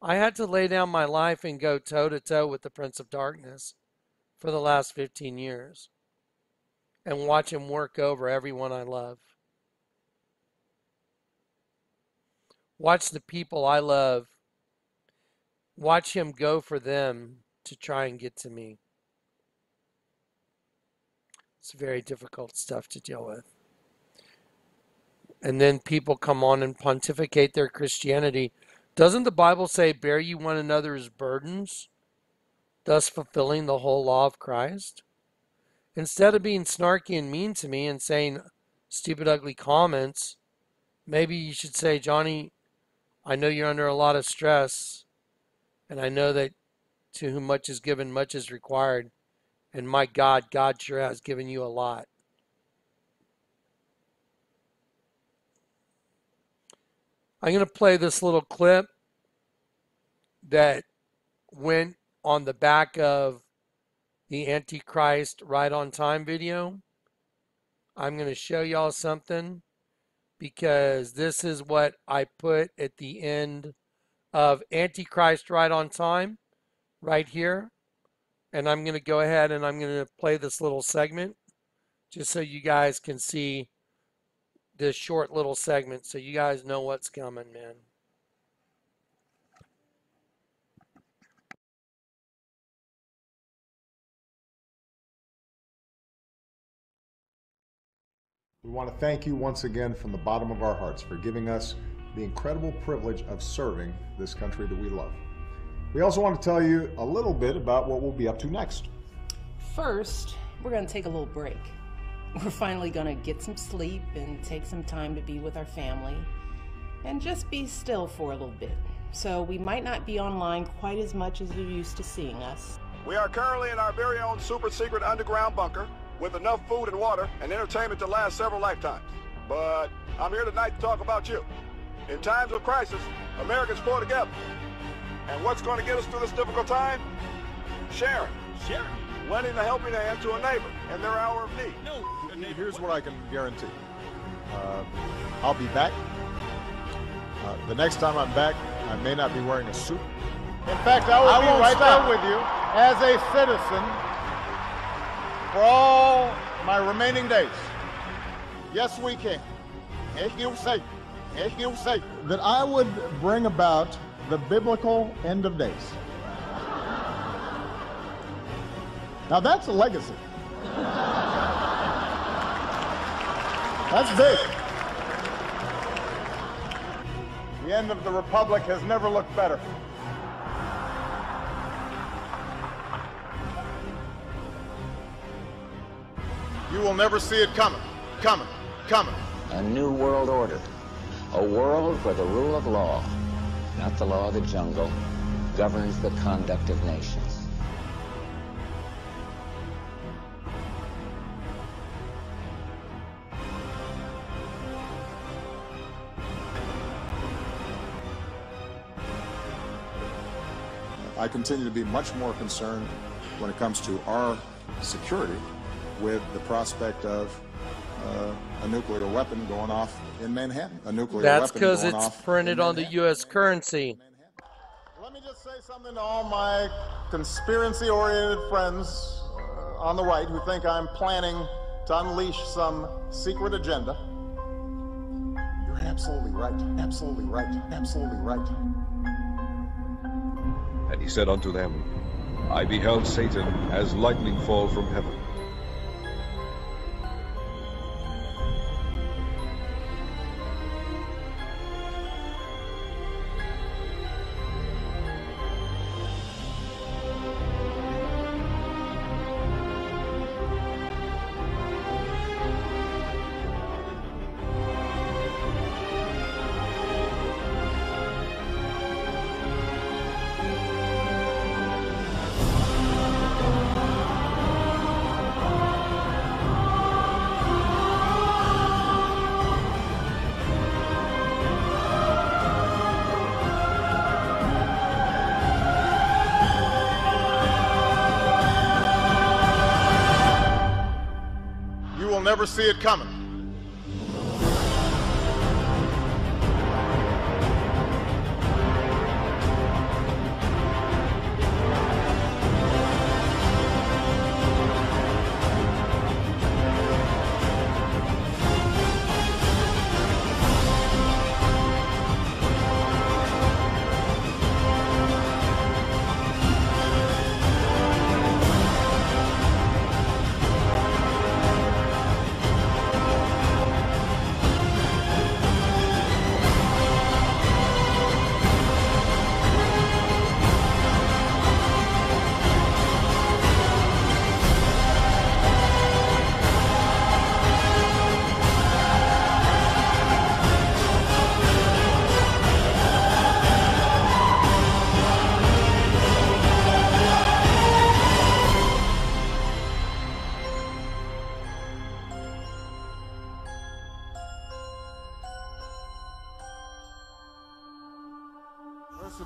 I had to lay down my life and go toe-to-toe with the Prince of Darkness for the last 15 years and watch him work over everyone I love. Watch the people I love. Watch him go for them to try and get to me. It's very difficult stuff to deal with. And then people come on and pontificate their Christianity. Doesn't the Bible say, bear ye one another's burdens, thus fulfilling the whole law of Christ? instead of being snarky and mean to me and saying stupid, ugly comments, maybe you should say, Johnny, I know you're under a lot of stress, and I know that to whom much is given, much is required. And my God, God sure has given you a lot. I'm going to play this little clip that went on the back of the Antichrist Right on Time video. I'm going to show y'all something because this is what I put at the end of Antichrist Right on Time right here. And I'm going to go ahead and I'm going to play this little segment just so you guys can see this short little segment so you guys know what's coming, man. We want to thank you once again from the bottom of our hearts for giving us the incredible privilege of serving this country that we love. We also want to tell you a little bit about what we'll be up to next. First, we're going to take a little break. We're finally going to get some sleep and take some time to be with our family and just be still for a little bit. So we might not be online quite as much as you're used to seeing us. We are currently in our very own super secret underground bunker with enough food and water and entertainment to last several lifetimes. But I'm here tonight to talk about you. In times of crisis, Americans pull together. And what's going to get us through this difficult time? Sharing. Sharing? Lending a helping hand to a neighbor in their hour of need. No. Here's what I can guarantee. I'll be back. The next time I'm back, I may not be wearing a suit. In fact, I will be right there with you as a citizen for all my remaining days. Yes, we can. As you say. As you say. That I would bring about the biblical end of days. Now that's a legacy. That's big. The end of the Republic has never looked better. You will never see it coming. Coming. A new world order. A world where the rule of law, not the law of the jungle, governs the conduct of nations. I continue to be much more concerned when it comes to our security with the prospect of a nuclear weapon going off in Manhattan. A nuclear That's weapon because going it's off printed on the U.S. currency. Let me just say something to all my conspiracy-oriented friends on the right who think I'm planning to unleash some secret agenda. You're absolutely right. Absolutely right. Absolutely right. And he said unto them, I beheld Satan as lightning fall from heaven. Never see it coming.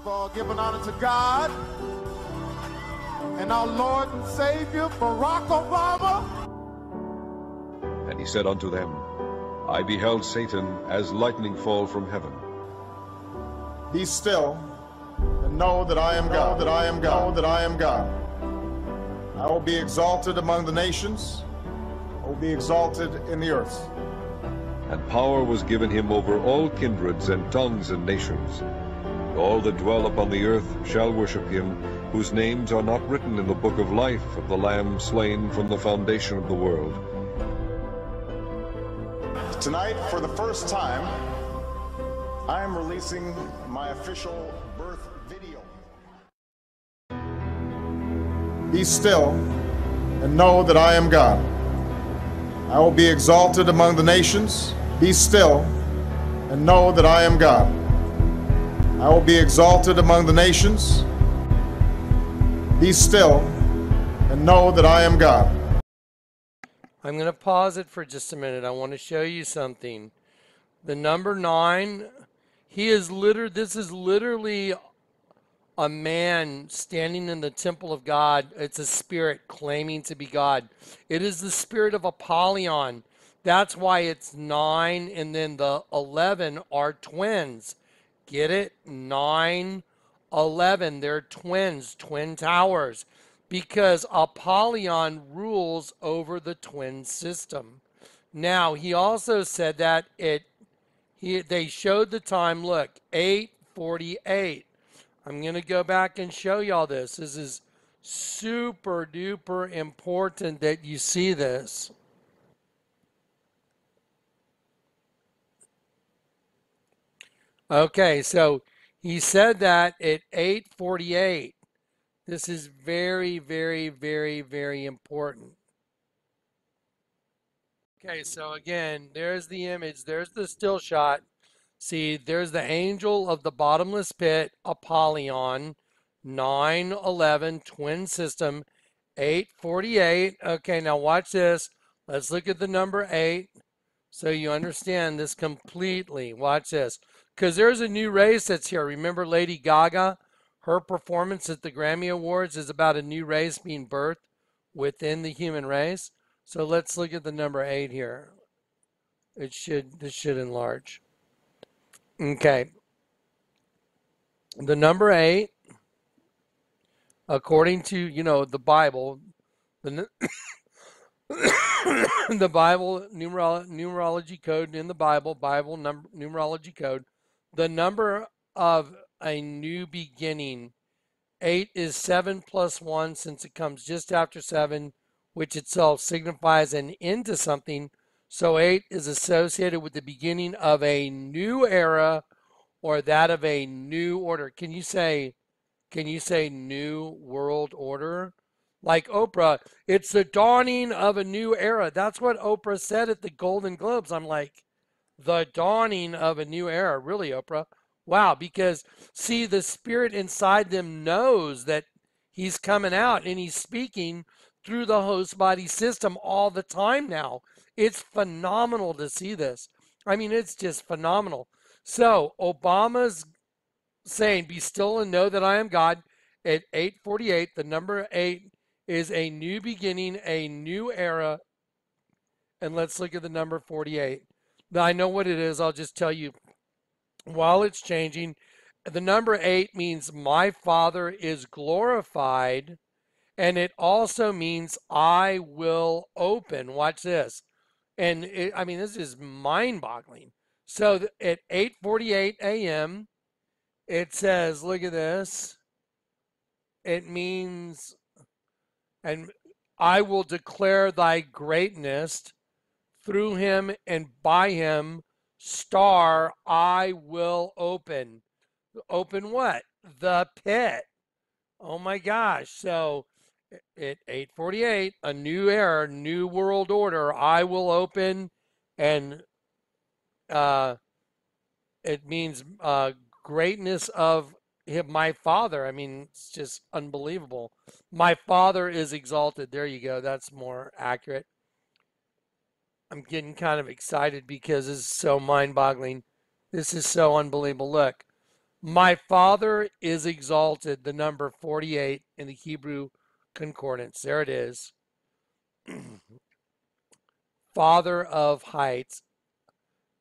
of giving honor to God and our Lord and Savior, Barack Obama. And he said unto them, I beheld Satan as lightning fall from heaven. Be still and know that I am God, that I am God, that I am God. I will be exalted among the nations, I will be exalted in the earth. And power was given him over all kindreds and tongues and nations. All that dwell upon the earth shall worship him, whose names are not written in the book of life of the Lamb slain from the foundation of the world. Tonight, for the first time, I am releasing my official birth video. Be still and know that I am God. I will be exalted among the nations. Be still and know that I am God. I will be exalted among the nations. Be still and know that I am God. I'm going to pause it for just a minute. I want to show you something. The number 9, this is literally a man standing in the temple of God. It's a spirit claiming to be God. It is the spirit of Apollyon. That's why it's 9, and then the 11 are twins. Get it? 9, 11. They're twins, twin towers, because Apollyon rules over the twin system. Now, he also said that they showed the time. Look, 8:48. I'm going to go back and show y'all this. This is super duper important that you see this. Okay, so he said that at 8:48. This is very, very, very, very important. Okay, so again, there's the image. There's the still shot. See, there's the angel of the bottomless pit, Apollyon, 9:11, twin system, 8:48. Okay, now watch this. Let's look at the number 8 so you understand this completely. Watch this. Because there's a new race that's here. Remember Lady Gaga? Her performance at the Grammy Awards is about a new race being birthed within the human race. So let's look at the number 8 here. This should enlarge. Okay. The number 8, according to, the Bible, the Bible numerology code in the Bible numerology code, the number of a new beginning. 8 is 7 plus 1, since it comes just after 7, which itself signifies an end to something. So 8 is associated with the beginning of a new era or that of a new order. Can you say new world order? Like Oprah, it's the dawning of a new era. That's what Oprah said at the Golden Globes. I'm like, the dawning of a new era. Really, Oprah? Wow, because see, the spirit inside them knows that he's coming out and he's speaking through the host body system all the time now. It's phenomenal to see this. I mean, it's just phenomenal. So Obama's saying, be still and know that I am God at 8:48. The number 8 is a new beginning, a new era. And let's look at the number 48. Now, I know what it is. I'll just tell you while it's changing. The number 8 means my Father is glorified. And it also means I will open. Watch this. And this is mind-boggling. So at 8:48 a.m., it says, look at this. It means, and I will declare thy greatness through him and by him, star, I will open. Open what? The pit. Oh my gosh. So at 8:48, a new era, new world order, I will open, and it means greatness of my Father. I mean, it's just unbelievable. My Father is exalted. There you go. That's more accurate. I'm getting kind of excited because this is so mind-boggling. This is so unbelievable. Look, My Father is exalted, the number 48 in the Hebrew Concordance. There it is. Father of heights.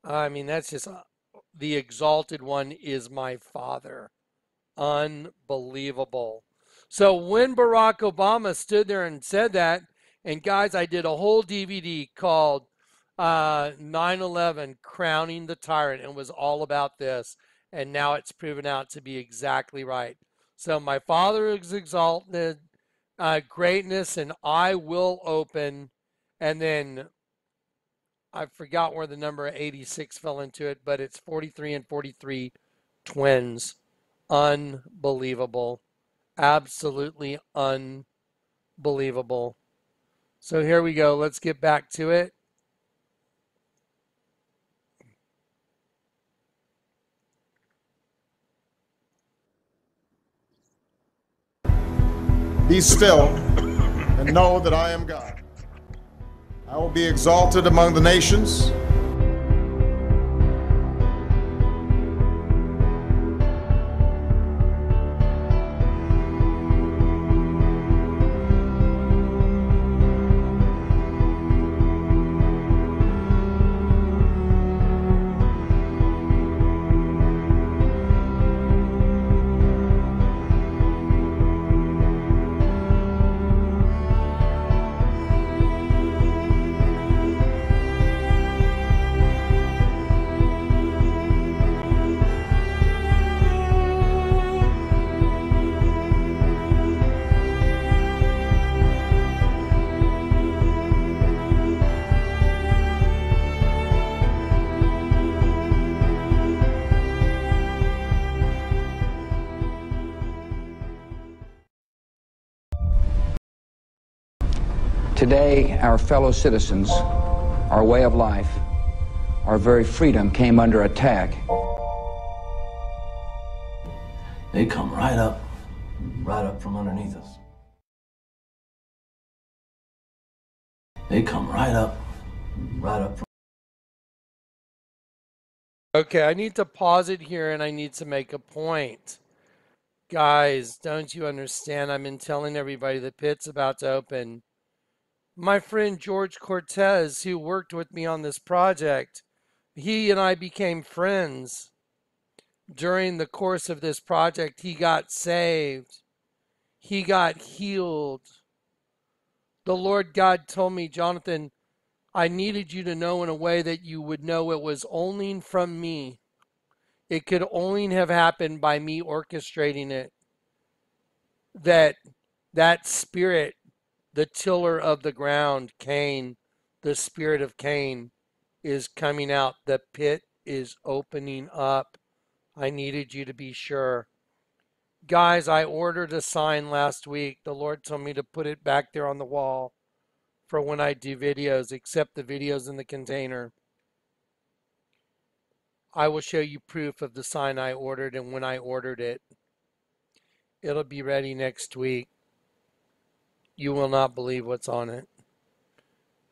I mean, that's just the exalted one is my Father. Unbelievable. So when Barack Obama stood there and said that, and guys, I did a whole DVD called 9/11 Crowning the Tyrant, and it was all about this. And now it's proven out to be exactly right. So my Father is exalted, greatness, and I will open. And then I forgot where the number 86 fell into it, but it's 43 and 43 twins. Unbelievable. Absolutely unbelievable. So here we go. Let's get back to it. Be still and know that I am God. I will be exalted among the nations. Today, our fellow citizens, our way of life, our very freedom came under attack. They come right up from underneath us. They come right up from. Okay, I need to pause it here and I need to make a point. Guys, don't you understand? I've been telling everybody the pit's about to open. My friend George Cortez, who worked with me on this project, he and I became friends. During the course of this project, he got saved. He got healed. The Lord God told me, Jonathan, I needed you to know in a way that you would know it was only from me. It could only have happened by me orchestrating it. That spirit, the tiller of the ground, Cain, the spirit of Cain, is coming out. The pit is opening up. I needed you to be sure. Guys, I ordered a sign last week. The Lord told me to put it back there on the wall for when I do videos, except the videos in the container. I will show you proof of the sign I ordered and when I ordered it. It'll be ready next week. You will not believe what's on it.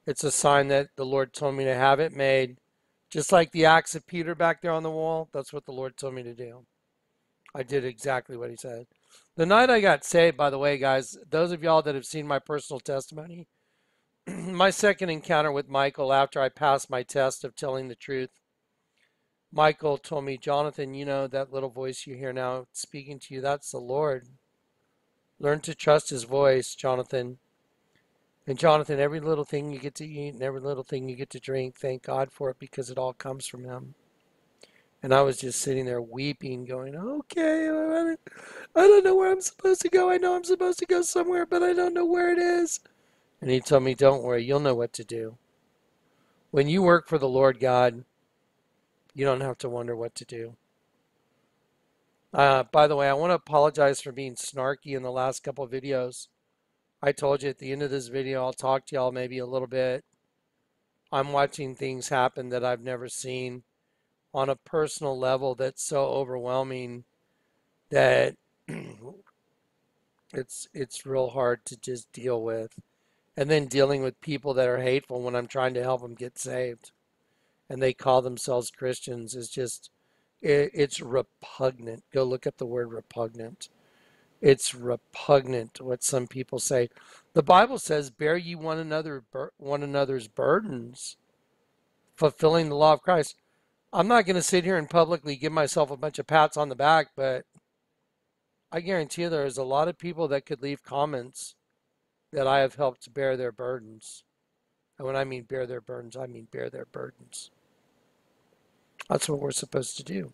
It's a sign that the Lord told me to have it made. Just like the Acts of Peter back there on the wall, that's what the Lord told me to do. I did exactly what he said. The night I got saved, by the way, guys, those of y'all that have seen my personal testimony, my second encounter with Michael after I passed my test of telling the truth, Michael told me, Jonathan, you know that little voice you hear now speaking to you, that's the Lord. Learn to trust his voice, Jonathan. And Jonathan, every little thing you get to eat and every little thing you get to drink, thank God for it because it all comes from him. And I was just sitting there weeping, going, okay, I don't know where I'm supposed to go. I know I'm supposed to go somewhere, but I don't know where it is. And he told me, don't worry, you'll know what to do. When you work for the Lord God, you don't have to wonder what to do. By the way, I want to apologize for being snarky in the last couple of videos. I told you at the end of this video, I'll talk to y'all maybe a little bit. I'm watching things happen that I've never seen on a personal level that's so overwhelming that it's real hard to just deal with. And then dealing with people that are hateful when I'm trying to help them get saved. And they call themselves Christians is just, It's repugnant. Go look up the word repugnant. It's repugnant what some people say. The Bible says, "Bear ye one another's burdens," fulfilling the law of Christ. I'm not going to sit here and publicly give myself a bunch of pats on the back, but I guarantee you there's a lot of people that could leave comments that I have helped bear their burdens. And when I mean bear their burdens, I mean bear their burdens. That's what we're supposed to do.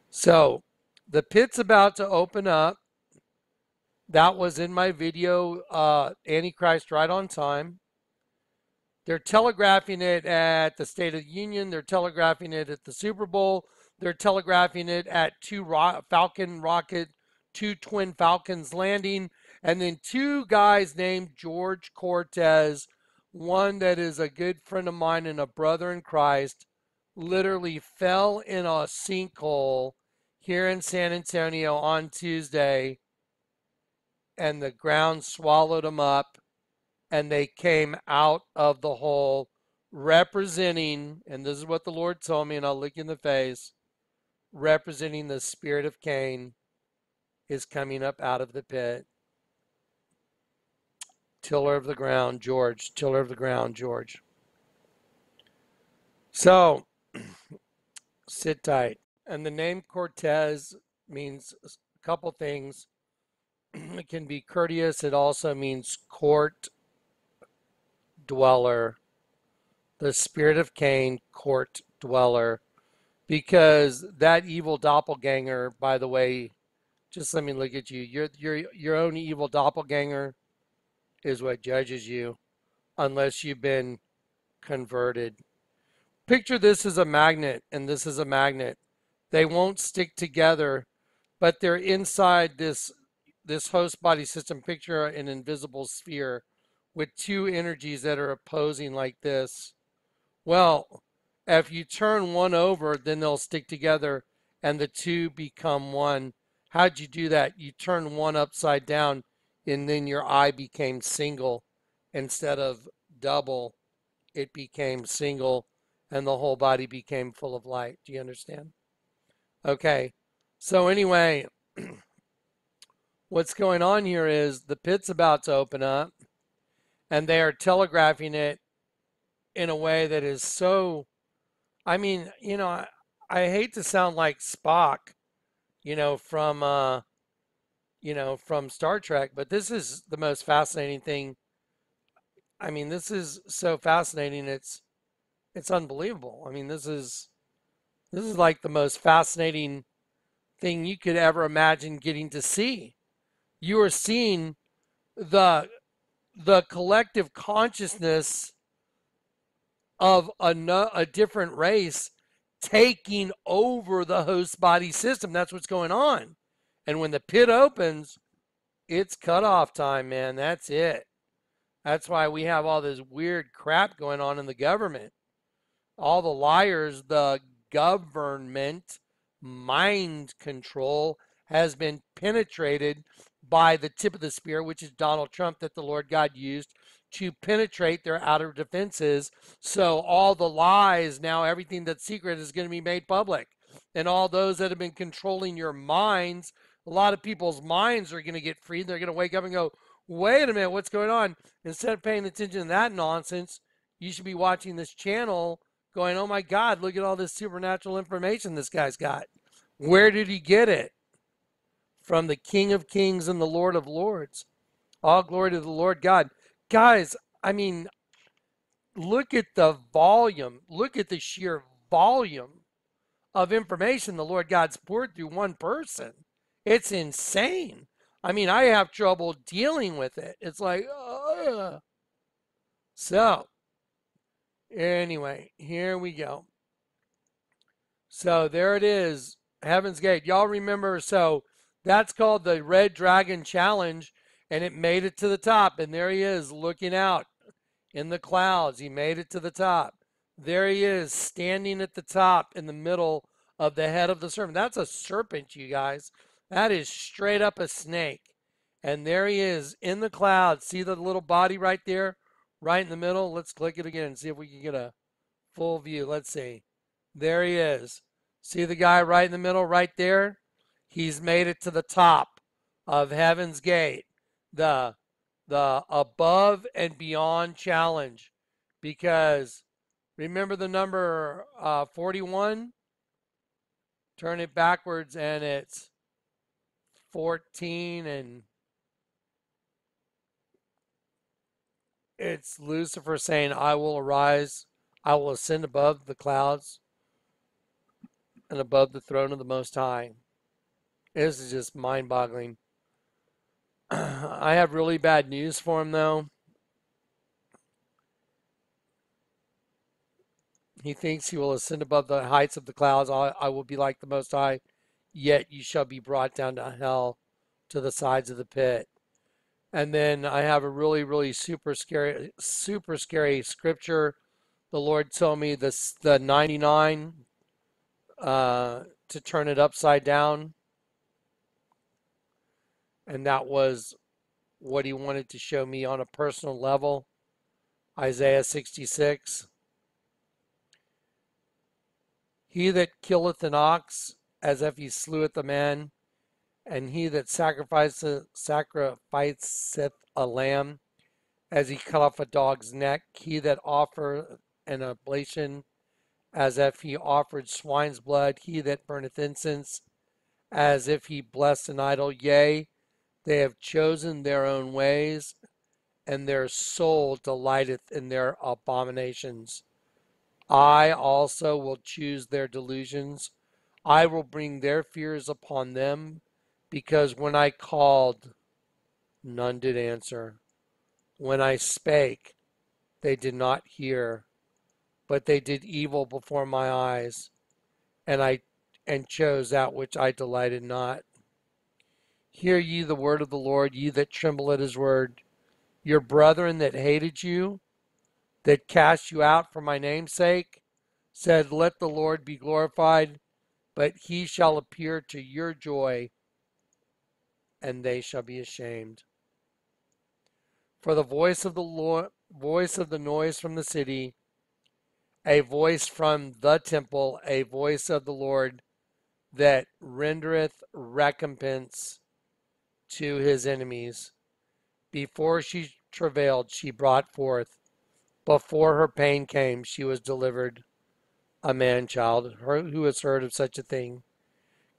So the pit's about to open up. That was in my video, Antichrist Right on Time. They're telegraphing it at the State of the Union. They're telegraphing it at the Super Bowl. They're telegraphing it at two twin Falcons landing. And then two guys named George Cortez, one that is a good friend of mine and a brother in Christ, literally fell in a sinkhole here in San Antonio on Tuesday, and the ground swallowed them up, and they came out of the hole representing, and this is what the Lord told me, and I'll look you in the face, representing the spirit of Cain is coming up out of the pit. Tiller of the ground, George. Tiller of the ground, George. So, sit tight. And the name Cortez means a couple things. It can be courteous. It also means court dweller. The spirit of Cain, court dweller. Because that evil doppelganger, by the way, just let me look at you. Your own evil doppelganger is what judges you unless you've been converted. Picture this as a magnet, and this is a magnet. They won't stick together, but they're inside this host body system. Picture an invisible sphere with two energies that are opposing like this. Well, if you turn one over, then they'll stick together and the two become one. How'd you do that? You turn one upside down, and then your eye became single instead of double. It became single, and the whole body became full of light. Do you understand? Okay. So anyway, what's going on here is the pit's about to open up, and they are telegraphing it in a way that is so, I mean, you know, I hate to sound like Spock, from Star Trek, but this is the most fascinating thing. I mean, this is so fascinating. It's unbelievable. I mean, this is like the most fascinating thing you could ever imagine getting to see. You are seeing the collective consciousness of a different race taking over the host body system. That's what's going on. And when the pit opens, it's cutoff time, man. That's it. That's why we have all this weird crap going on in the government. All the liars, the government, mind control has been penetrated by the tip of the spear, which is Donald Trump, that the Lord God used to penetrate their outer defenses. So all the lies, now everything that's secret is going to be made public. And all those that have been controlling your minds, a lot of people's minds are going to get freed. They're going to wake up and go, wait a minute, what's going on? Instead of paying attention to that nonsense, you should be watching this channel going, oh my God, look at all this supernatural information this guy's got. Where did he get it? From the King of Kings and the Lord of Lords. All glory to the Lord God. Guys, I mean, look at the volume. Look at the sheer volume of information the Lord God's poured through one person. It's insane. I mean, I have trouble dealing with it. It's like, So, anyway, here we go. So, there it is. Heaven's Gate. Y'all remember, so that's called the Red Dragon Challenge, and it made it to the top. And there he is looking out in the clouds. He made it to the top. There he is standing at the top in the middle of the head of the serpent. That's a serpent, you guys. That is straight up a snake. And there he is in the clouds. See the little body right there, right in the middle? Let's click it again and see if we can get a full view. Let's see. There he is. See the guy right in the middle right there? He's made it to the top of Heaven's Gate, the above and beyond challenge. Because remember the number 41? Turn it backwards and it's 14, and it's Lucifer saying, I will arise, I will ascend above the clouds and above the throne of the Most High. This is just mind-boggling. I have really bad news for him, though. He thinks he will ascend above the heights of the clouds. I will be like the Most High, yet you shall be brought down to hell, to the sides of the pit. And then I have a really, really super scary scripture. The Lord told me the 99 to turn it upside down. And that was what he wanted to show me on a personal level. Isaiah 66. He that killeth an ox as if he sleweth a man, and he that sacrificeth a lamb as he cut off a dog's neck, he that offereth an oblation as if he offered swine's blood, he that burneth incense as if he blessed an idol. Yea, they have chosen their own ways, and their soul delighteth in their abominations. I also will choose their delusions. I will bring their fears upon them, because when I called, none did answer. When I spake, they did not hear, but they did evil before my eyes, and chose that which I delighted not. Hear ye the word of the Lord, ye that tremble at his word. Your brethren that hated you, that cast you out for my name's sake, said, let the Lord be glorified, but he shall appear to your joy, and they shall be ashamed. For the voice of the Lord, voice of the noise from the city, a voice from the temple, a voice of the Lord that rendereth recompense to his enemies. Before she travailed, she brought forth. Before her pain came, she was delivered a man-child. Who has heard of such a thing?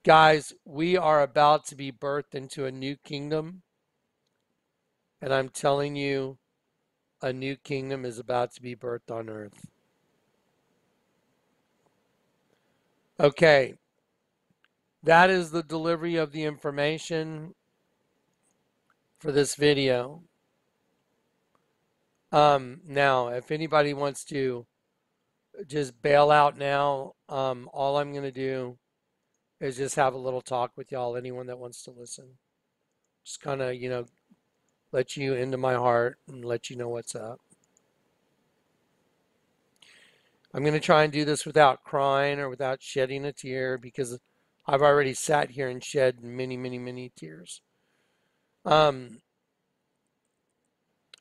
Guys, we are about to be birthed into a new kingdom. And I'm telling you, a new kingdom is about to be birthed on earth. Okay. That is the delivery of the information for this video. Now, if anybody wants to just bail out now, all I'm going to do is just have a little talk with y'all, anyone that wants to listen. Just kind of, let you into my heart and let you know what's up. I'm going to try and do this without crying or without shedding a tear, because I've already sat here and shed many, many, many tears. I'm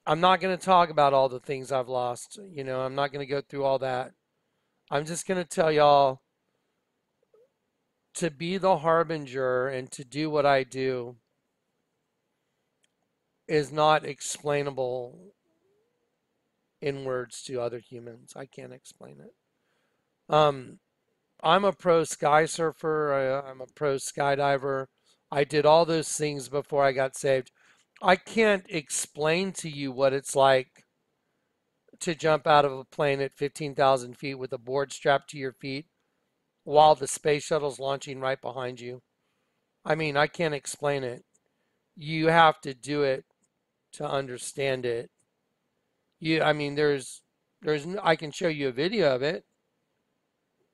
not going to talk about all the things I've lost. I'm not going to go through all that. I'm just going to tell y'all to be the harbinger and to do what I do is not explainable in words to other humans. I can't explain it. I'm a pro sky surfer. I'm a pro skydiver. I did all those things before I got saved. I can't explain to you what it's like to jump out of a plane at 15,000 feet with a board strapped to your feet while the space shuttle's launching right behind you. I mean, I can't explain it. You have to do it to understand it. I can show you a video of it.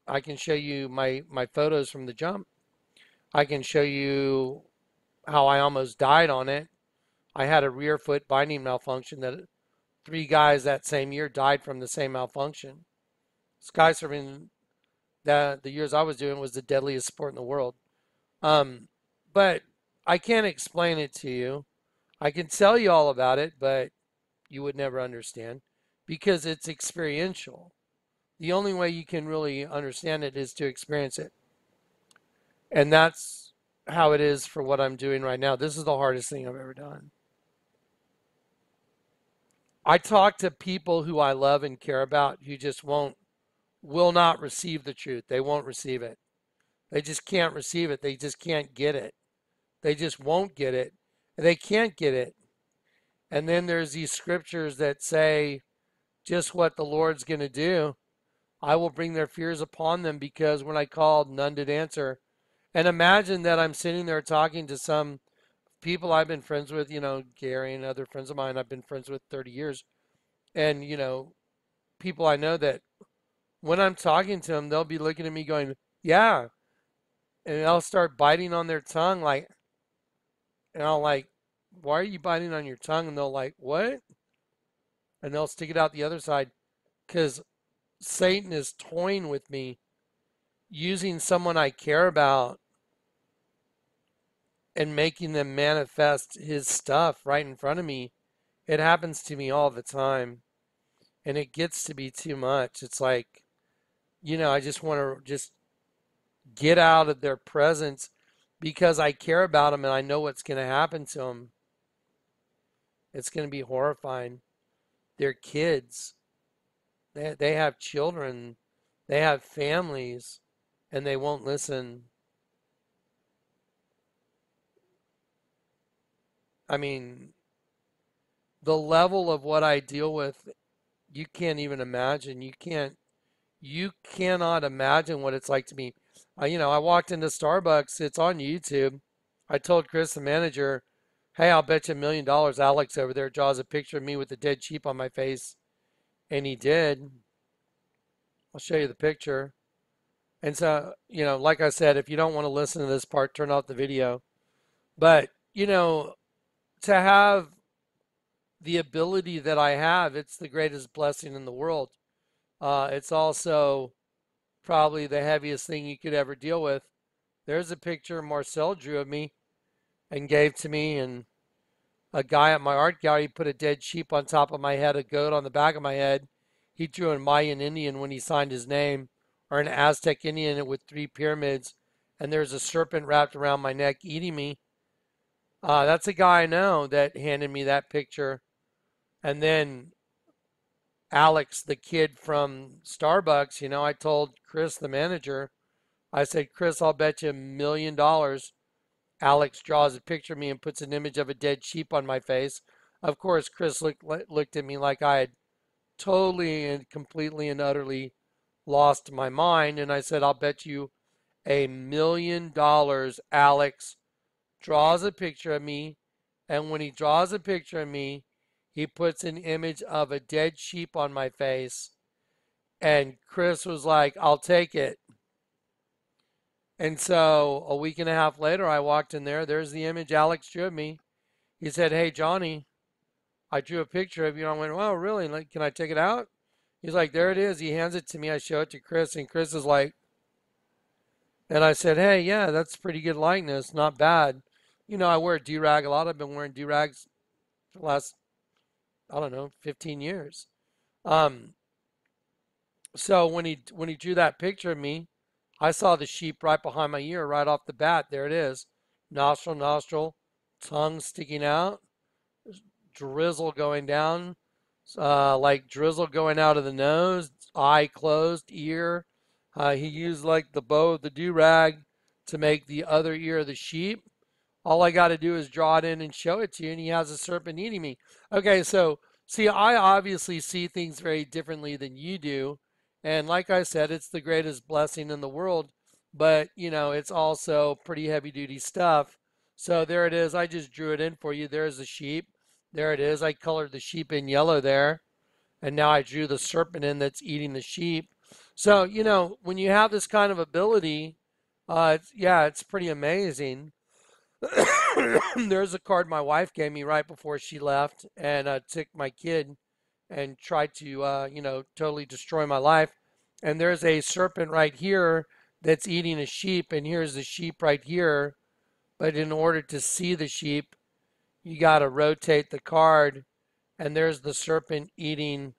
I can show you my photos from the jump. I can show you how I almost died on it. I had a rear foot binding malfunction that 3 guys that same year died from the same malfunction. Sky surfing, the years I was doing, was the deadliest sport in the world. But I can't explain it to you. I can tell you all about it, but you would never understand because it's experiential. The only way you can really understand it is to experience it. And that's how it is for what I'm doing right now. This is the hardest thing I've ever done. I talk to people who I love and care about who just will not receive the truth. They won't receive it. They just can't receive it. They just can't get it. They just won't get it. They can't get it. And then there's these scriptures that say just what the Lord's going to do. I will bring their fears upon them, because when I called, none did answer. And imagine that I'm sitting there talking to some people I've been friends with, Gary and other friends of mine I've been friends with 30 years. And, people I know that when I'm talking to them, they'll be looking at me going, yeah. And I'll start biting on their tongue, and I'll why are you biting on your tongue? And they'll what? And they'll stick it out the other side, because Satan is toying with me, using someone I care about and making them manifest his stuff right in front of me. It happens to me all the time, and it gets to be too much. It's I just want to just get out of their presence, because I care about them and I know what's going to happen to them. It's going to be horrifying. They're kids. They have children. They have families, and they won't listen. I mean, the level of what I deal with, you can't even imagine. You cannot imagine what it's like to me. I walked into Starbucks. It's on YouTube. I told Chris, the manager, hey, I'll bet you $1 million Alex over there draws a picture of me with a dead sheep on my face. And he did. I'll show you the picture. And so, like I said, if you don't want to listen to this part, turn off the video. But, to have the ability that I have, it's the greatest blessing in the world. It's also probably the heaviest thing you could ever deal with. There's a picture Marcel drew of me and gave to me, and a guy at my art gallery put a dead sheep on top of my head, a goat on the back of my head. He drew a Mayan Indian when he signed his name, or an Aztec Indian with 3 pyramids, and there's a serpent wrapped around my neck eating me. That's a guy I know that handed me that picture. And then Alex, the kid from Starbucks, I told Chris, the manager, I said, Chris, I'll bet you $1 million Alex draws a picture of me and puts an image of a dead sheep on my face. Of course, Chris looked at me like I had totally and completely and utterly lost my mind. And I said, I'll bet you $1 million Alex draws a picture of me. And when he draws a picture of me, he puts an image of a dead sheep on my face. And Chris was like, I'll take it. And so a week and a half later, I walked in there. There's the image Alex drew of me. He said, hey, Johnny, I drew a picture of you. I went, wow, really? Can I take it out? He's like, there it is. He hands it to me. I show it to Chris, and Chris is like, and I said, hey, yeah, that's pretty good likeness. Not bad. I wear a do-rag a lot. I've been wearing do-rags for the last, 15 years. So when he drew that picture of me, I saw the sheep right behind my ear right off the bat. There it is. Nostril, tongue sticking out, drizzle going down, like drizzle going out of the nose, eye closed, ear. He used the bow of the do-rag to make the other ear of the sheep. All I got to do is draw it in and show it to you, and he has a serpent eating me. Okay, so see, I obviously see things very differently than you do. And like I said, it's the greatest blessing in the world, but it's also pretty heavy duty stuff. So there it is. I just drew it in for you. There's the sheep. There it is. I colored the sheep in yellow there. And now I drew the serpent in that's eating the sheep. So, when you have this kind of ability, it's pretty amazing. There's a card my wife gave me right before she left and took my kid and tried to, totally destroy my life. And there's a serpent right here that's eating a sheep, and here's the sheep right here. But in order to see the sheep, you got to rotate the card, and there's the serpent eating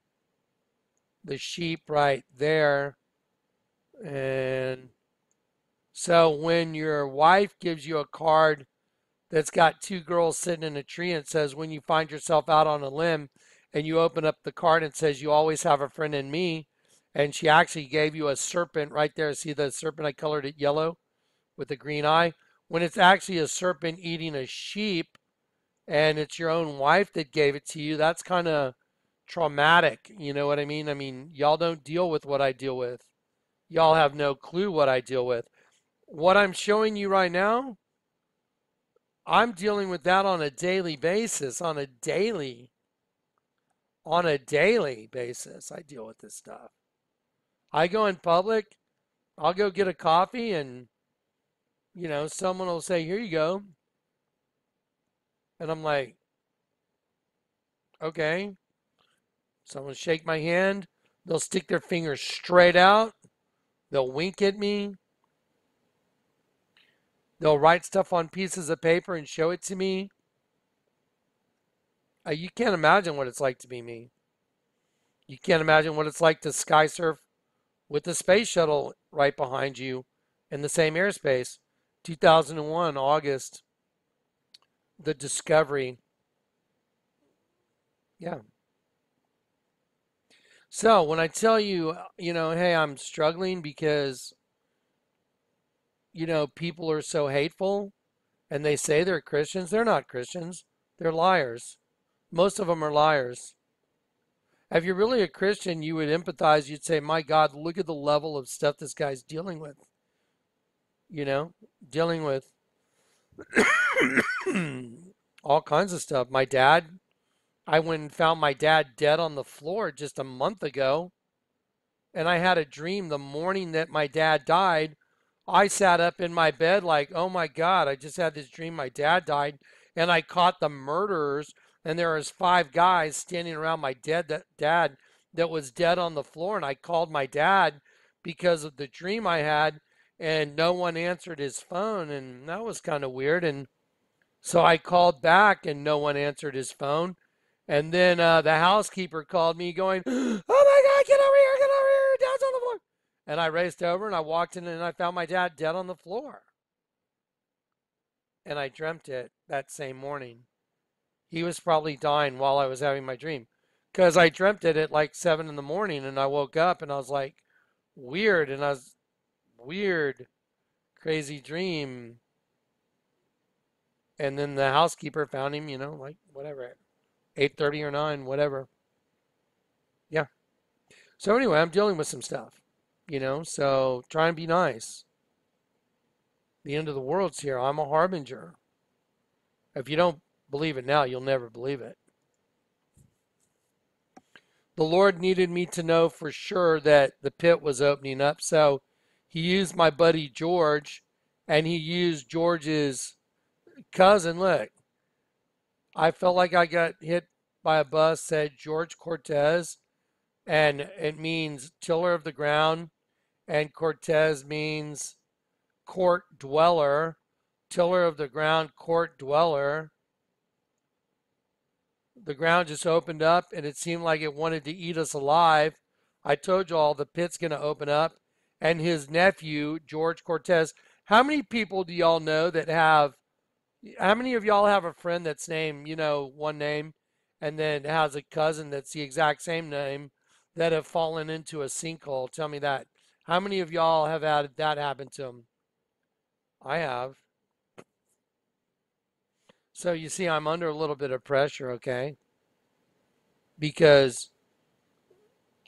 the sheep right there. And So when your wife gives you a card that's got two girls sitting in a tree and it says, when you find yourself out on a limb, and you open up the card and it says, you always have a friend in me, and she actually gave you a serpent right there. See the serpent? I colored it yellow with a green eye. When it's actually a serpent eating a sheep and it's your own wife that gave it to you, that's kind of traumatic. You know what I mean? I mean, y'all don't deal with what I deal with. Y'all have no clue what I deal with. What I'm showing you right now, I'm dealing with that on a daily basis, on a daily basis. I deal with this stuff. I go in public, I'll go get a coffee and, you know, someone will say, here you go. And I'm like, okay. Someone shake my hand. They'll stick their fingers straight out. They'll wink at me. They'll write stuff on pieces of paper and show it to me. You can't imagine what it's like to be me. You can't imagine what it's like to sky surf with the space shuttle right behind you in the same airspace. 2001, August, the Discovery. Yeah. So when I tell you, you know, hey, I'm struggling because, you know, people are so hateful and they say they're Christians, they're not Christians. They're liars. Most of them are liars. If you're really a Christian, you would empathize. You'd say, my God, look at the level of stuff this guy's dealing with. You know, dealing with all kinds of stuff. My dad, I went and found my dad dead on the floor just a month ago. And I had a dream the morning that my dad died. I sat up in my bed like, oh my God, I just had this dream my dad died. And I caught the murderers. And there was 5 guys standing around my dad that was dead on the floor. And I called my dad because of the dream I had. And no one answered his phone. And that was kind of weird. And so I called back and no one answered his phone. And then the housekeeper called me going, oh my God, get over here, get over here, Dad's on the floor. And I raced over and I walked in and I found my dad dead on the floor. And I dreamt it that same morning. He was probably dying while I was having my dream. Because I dreamt it at like 7 in the morning and I woke up and I was like, weird. And I was, weird, crazy dream. And then the housekeeper found him, you know, like whatever, 8:30 or 9, whatever. Yeah. So anyway, I'm dealing with some stuff, you know, so try and be nice. The end of the world's here. I'm a harbinger. If you don't believe it now, you'll never believe it. The Lord needed me to know for sure that the pit was opening up. So he used my buddy George, and he used George's cousin. Look, I felt like I got hit by a bus, said George Cortez, and it means tiller of the ground, and Cortez means court dweller, tiller of the ground, court dweller. The ground just opened up and it seemed like it wanted to eat us alive. I told you all the pit's going to open up. And his nephew, George Cortez. How many people do y'all know that have, how many of y'all have a friend that's named, you know, one name and then has a cousin that's the exact same name that have fallen into a sinkhole? Tell me that. How many of y'all have had that happen to them? I have. So you see, I'm under a little bit of pressure, okay? Because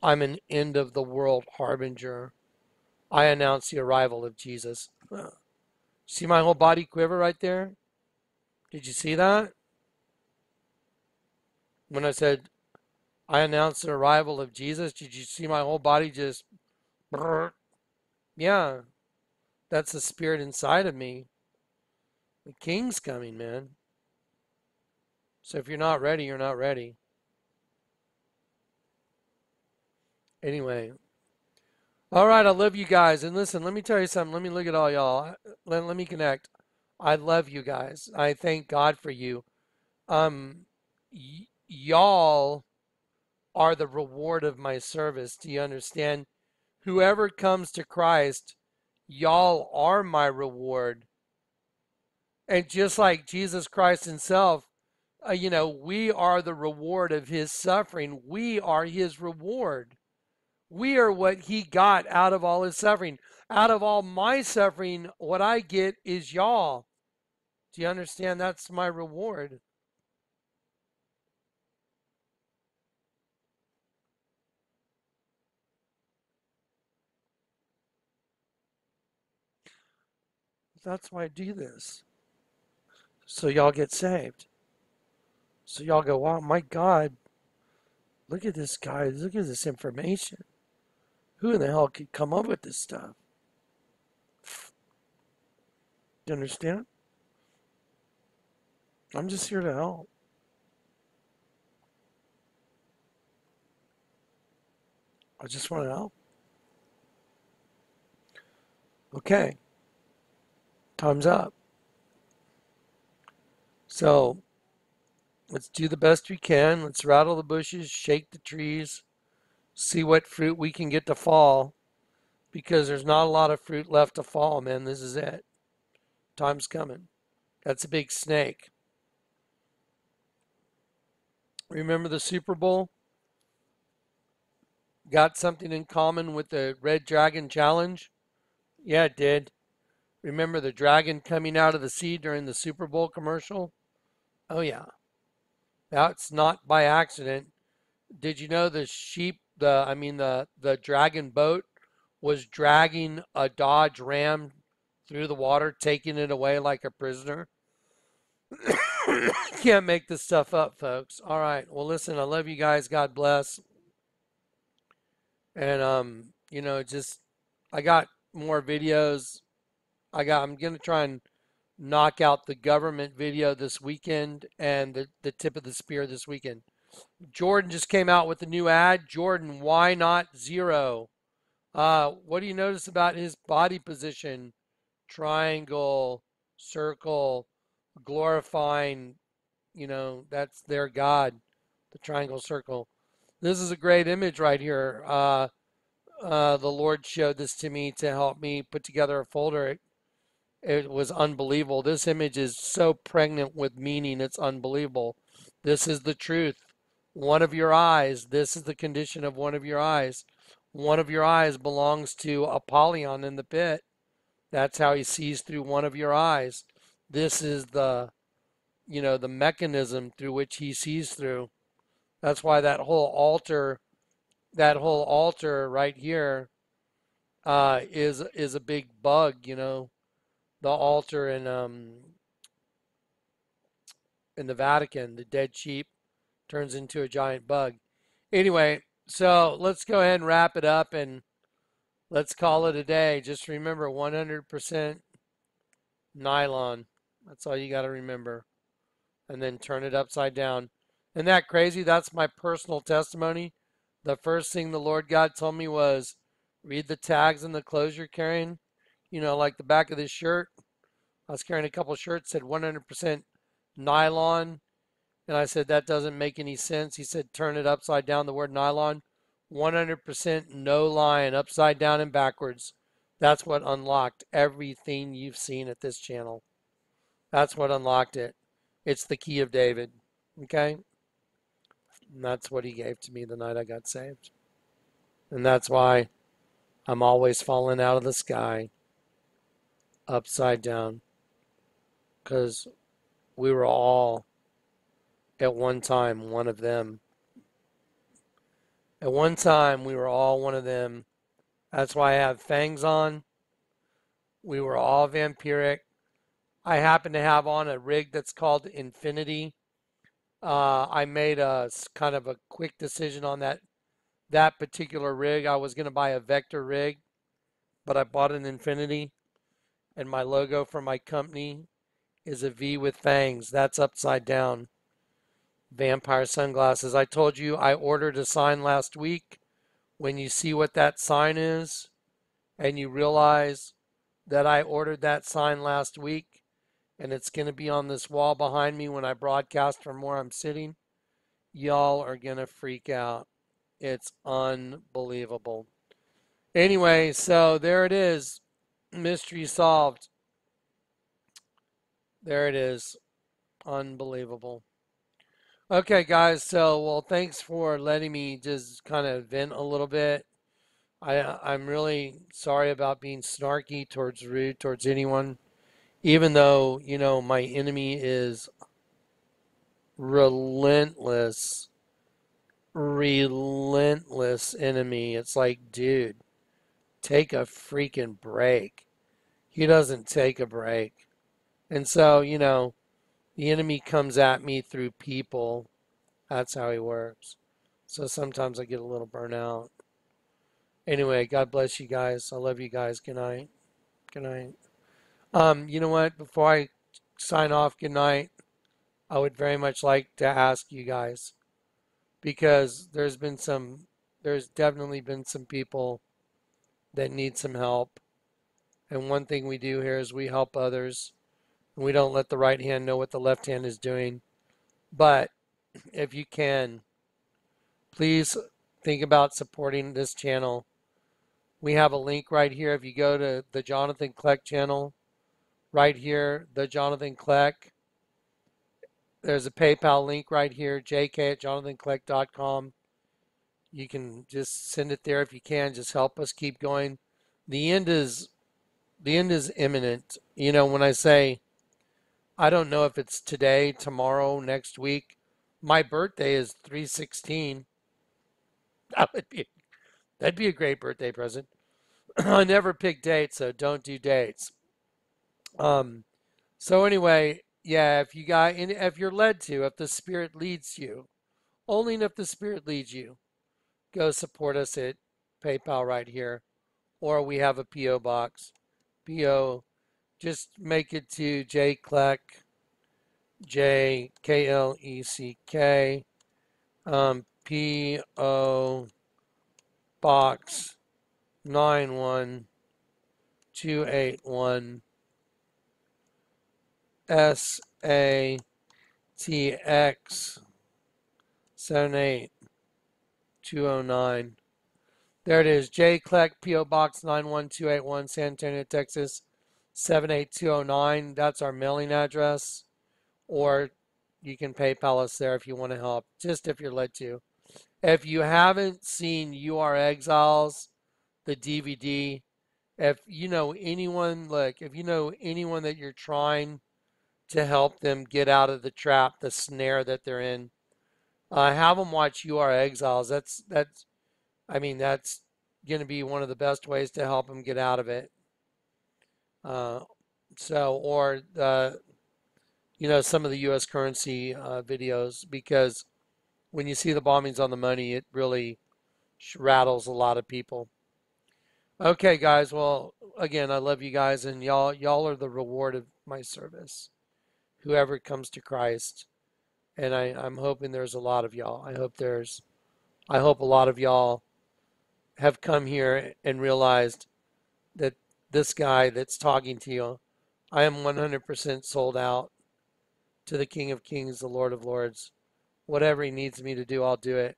I'm an end of the world harbinger. I announce the arrival of Jesus. See my whole body quiver right there? Did you see that? When I said, I announce the arrival of Jesus, did you see my whole body just... Brrr? Yeah, that's the spirit inside of me. The King's coming, man. So if you're not ready, you're not ready. Anyway. All right, I love you guys. And listen, let me tell you something. Let me look at all y'all. Let me connect. I love you guys. I thank God for you. Y'all are the reward of my service. Do you understand? Whoever comes to Christ, Y'all are my reward. And just like Jesus Christ himself, we are the reward of his suffering. We are his reward. We are what he got out of all his suffering. Out of all my suffering, what I get is y'all. Do you understand? That's my reward. That's why I do this. So y'all get saved. So y'all go, wow, my God, look at this guy. Look at this information. Who in the hell could come up with this stuff? You understand? I'm just here to help. I just want to help. Okay. Time's up. So let's do the best we can. Let's rattle the bushes, shake the trees, see what fruit we can get to fall, because there's not a lot of fruit left to fall, man. This is it. Time's coming. That's a big snake. Remember the Super Bowl? Got something in common with the Red Dragon Challenge? Yeah, it did. Remember the dragon coming out of the sea during the Super Bowl commercial? Oh, yeah. That's not by accident. Did you know the the dragon boat was dragging a Dodge Ram through the water, taking it away like a prisoner? Can't make this stuff up, folks. All right. Well, listen, I love you guys. God bless. And I got more videos. I'm gonna try and knock out the government video this weekend and the tip of the spear this weekend. Jordan just came out with a new ad. Jordan, why not zero? What do you notice about his body position? Triangle, circle, glorifying, that's their God, the triangle circle. This is a great image right here. The Lord showed this to me to help me put together a folder. It was unbelievable. This image is so pregnant with meaning, it's unbelievable. This is the truth. One of your eyes, this is the condition of one of your eyes. One of your eyes belongs to Apollyon in the pit. That's how he sees through one of your eyes. This is the mechanism through which he sees through. That's why that whole altar right here is a big bug, the altar in the Vatican, the dead sheep turns into a giant bug. Anyway, so let's go ahead and wrap it up and let's call it a day. Just remember 100% nylon. That's all you got to remember. And then turn it upside down. Isn't that crazy? That's my personal testimony. The first thing the Lord God told me was read the tags and the clothes you're carrying. Like the back of this shirt. I was carrying a couple shirts that said 100% nylon. And I said, that doesn't make any sense. He said, turn it upside down, the word nylon. 100% no line, upside down and backwards. That's what unlocked everything you've seen at this channel. That's what unlocked it. It's the key of David. Okay? And that's what he gave to me the night I got saved. And that's why I'm always falling out of the sky upside down. Because we were all, at one time, one of them. At one time, we were all one of them. That's why I have fangs on. We were all vampiric. I happen to have on a rig that's called Infinity. I made a kind of a quick decision on that particular rig. I was going to buy a Vector rig, but I bought an Infinity. And my logo for my company is a V with fangs. That's upside down. Vampire sunglasses. I told you I ordered a sign last week. When you see what that sign is and you realize that I ordered that sign last week and it's going to be on this wall behind me when I broadcast from where I'm sitting, y'all are going to freak out. It's unbelievable. Anyway, so there it is. Mystery solved. There it is. Unbelievable. Okay, guys. So, well, thanks for letting me just kind of vent a little bit. I'm really sorry about being snarky towards rude towards anyone, even though, you know, my enemy is relentless enemy. It's like, dude, take a freaking break. He doesn't take a break. And so, you know, the enemy comes at me through people. That's how he works. So sometimes I get a little burnout. Anyway, God bless you guys. I love you guys. Good night. Good night. You know what? Before I sign off, good night, I would very much like to ask you guys, because there's definitely been some people that need some help. And one thing we do here is we help others. And we don't let the right hand know what the left hand is doing. But if you can, please think about supporting this channel. We have a link right here. If you go to the Jonathan Kleck channel, right here, the Jonathan Kleck, there's a PayPal link right here, jk@jonathankleck.com. You can just send it there if you can. Just help us keep going. The end is imminent. You know, when I say, I don't know if it's today, tomorrow, next week. My birthday is 3/16. That'd be a great birthday present. I never pick dates, so don't do dates. So anyway, yeah, if you're led to, if the Spirit leads you, only if the Spirit leads you, go support us at PayPal right here, or we have a PO box. PO, just make it to J Kleck, JKLECK, PO Box 91281, SATX 78209. There it is. J Kleck, PO Box 91281, San Antonio, Texas 78209. That's our mailing address. Or you can PayPal us there if you want to help, just if you're led to. If you haven't seen You Are Exiles, the DVD, if you know anyone, if you know anyone that you're trying to help them get out of the trap, the snare that they're in, have them watch You Are Exiles. That's going to be one of the best ways to help them get out of it. Some of the U.S. currency videos, because when you see the bombings on the money, it really rattles a lot of people. Okay, guys. Well, again, I love you guys, and y'all are the reward of my service. Whoever comes to Christ, and I'm hoping there's a lot of y'all. I hope a lot of y'all have come here and realized that this guy that's talking to you, I am 100% sold out to the King of Kings, the Lord of Lords. Whatever he needs me to do, I'll do it.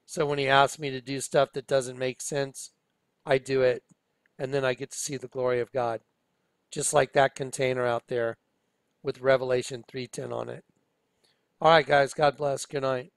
So when he asks me to do stuff that doesn't make sense, I do it. And then I get to see the glory of God. Just like that container out there with Revelation 3:10 on it. All right, guys. God bless. Good night.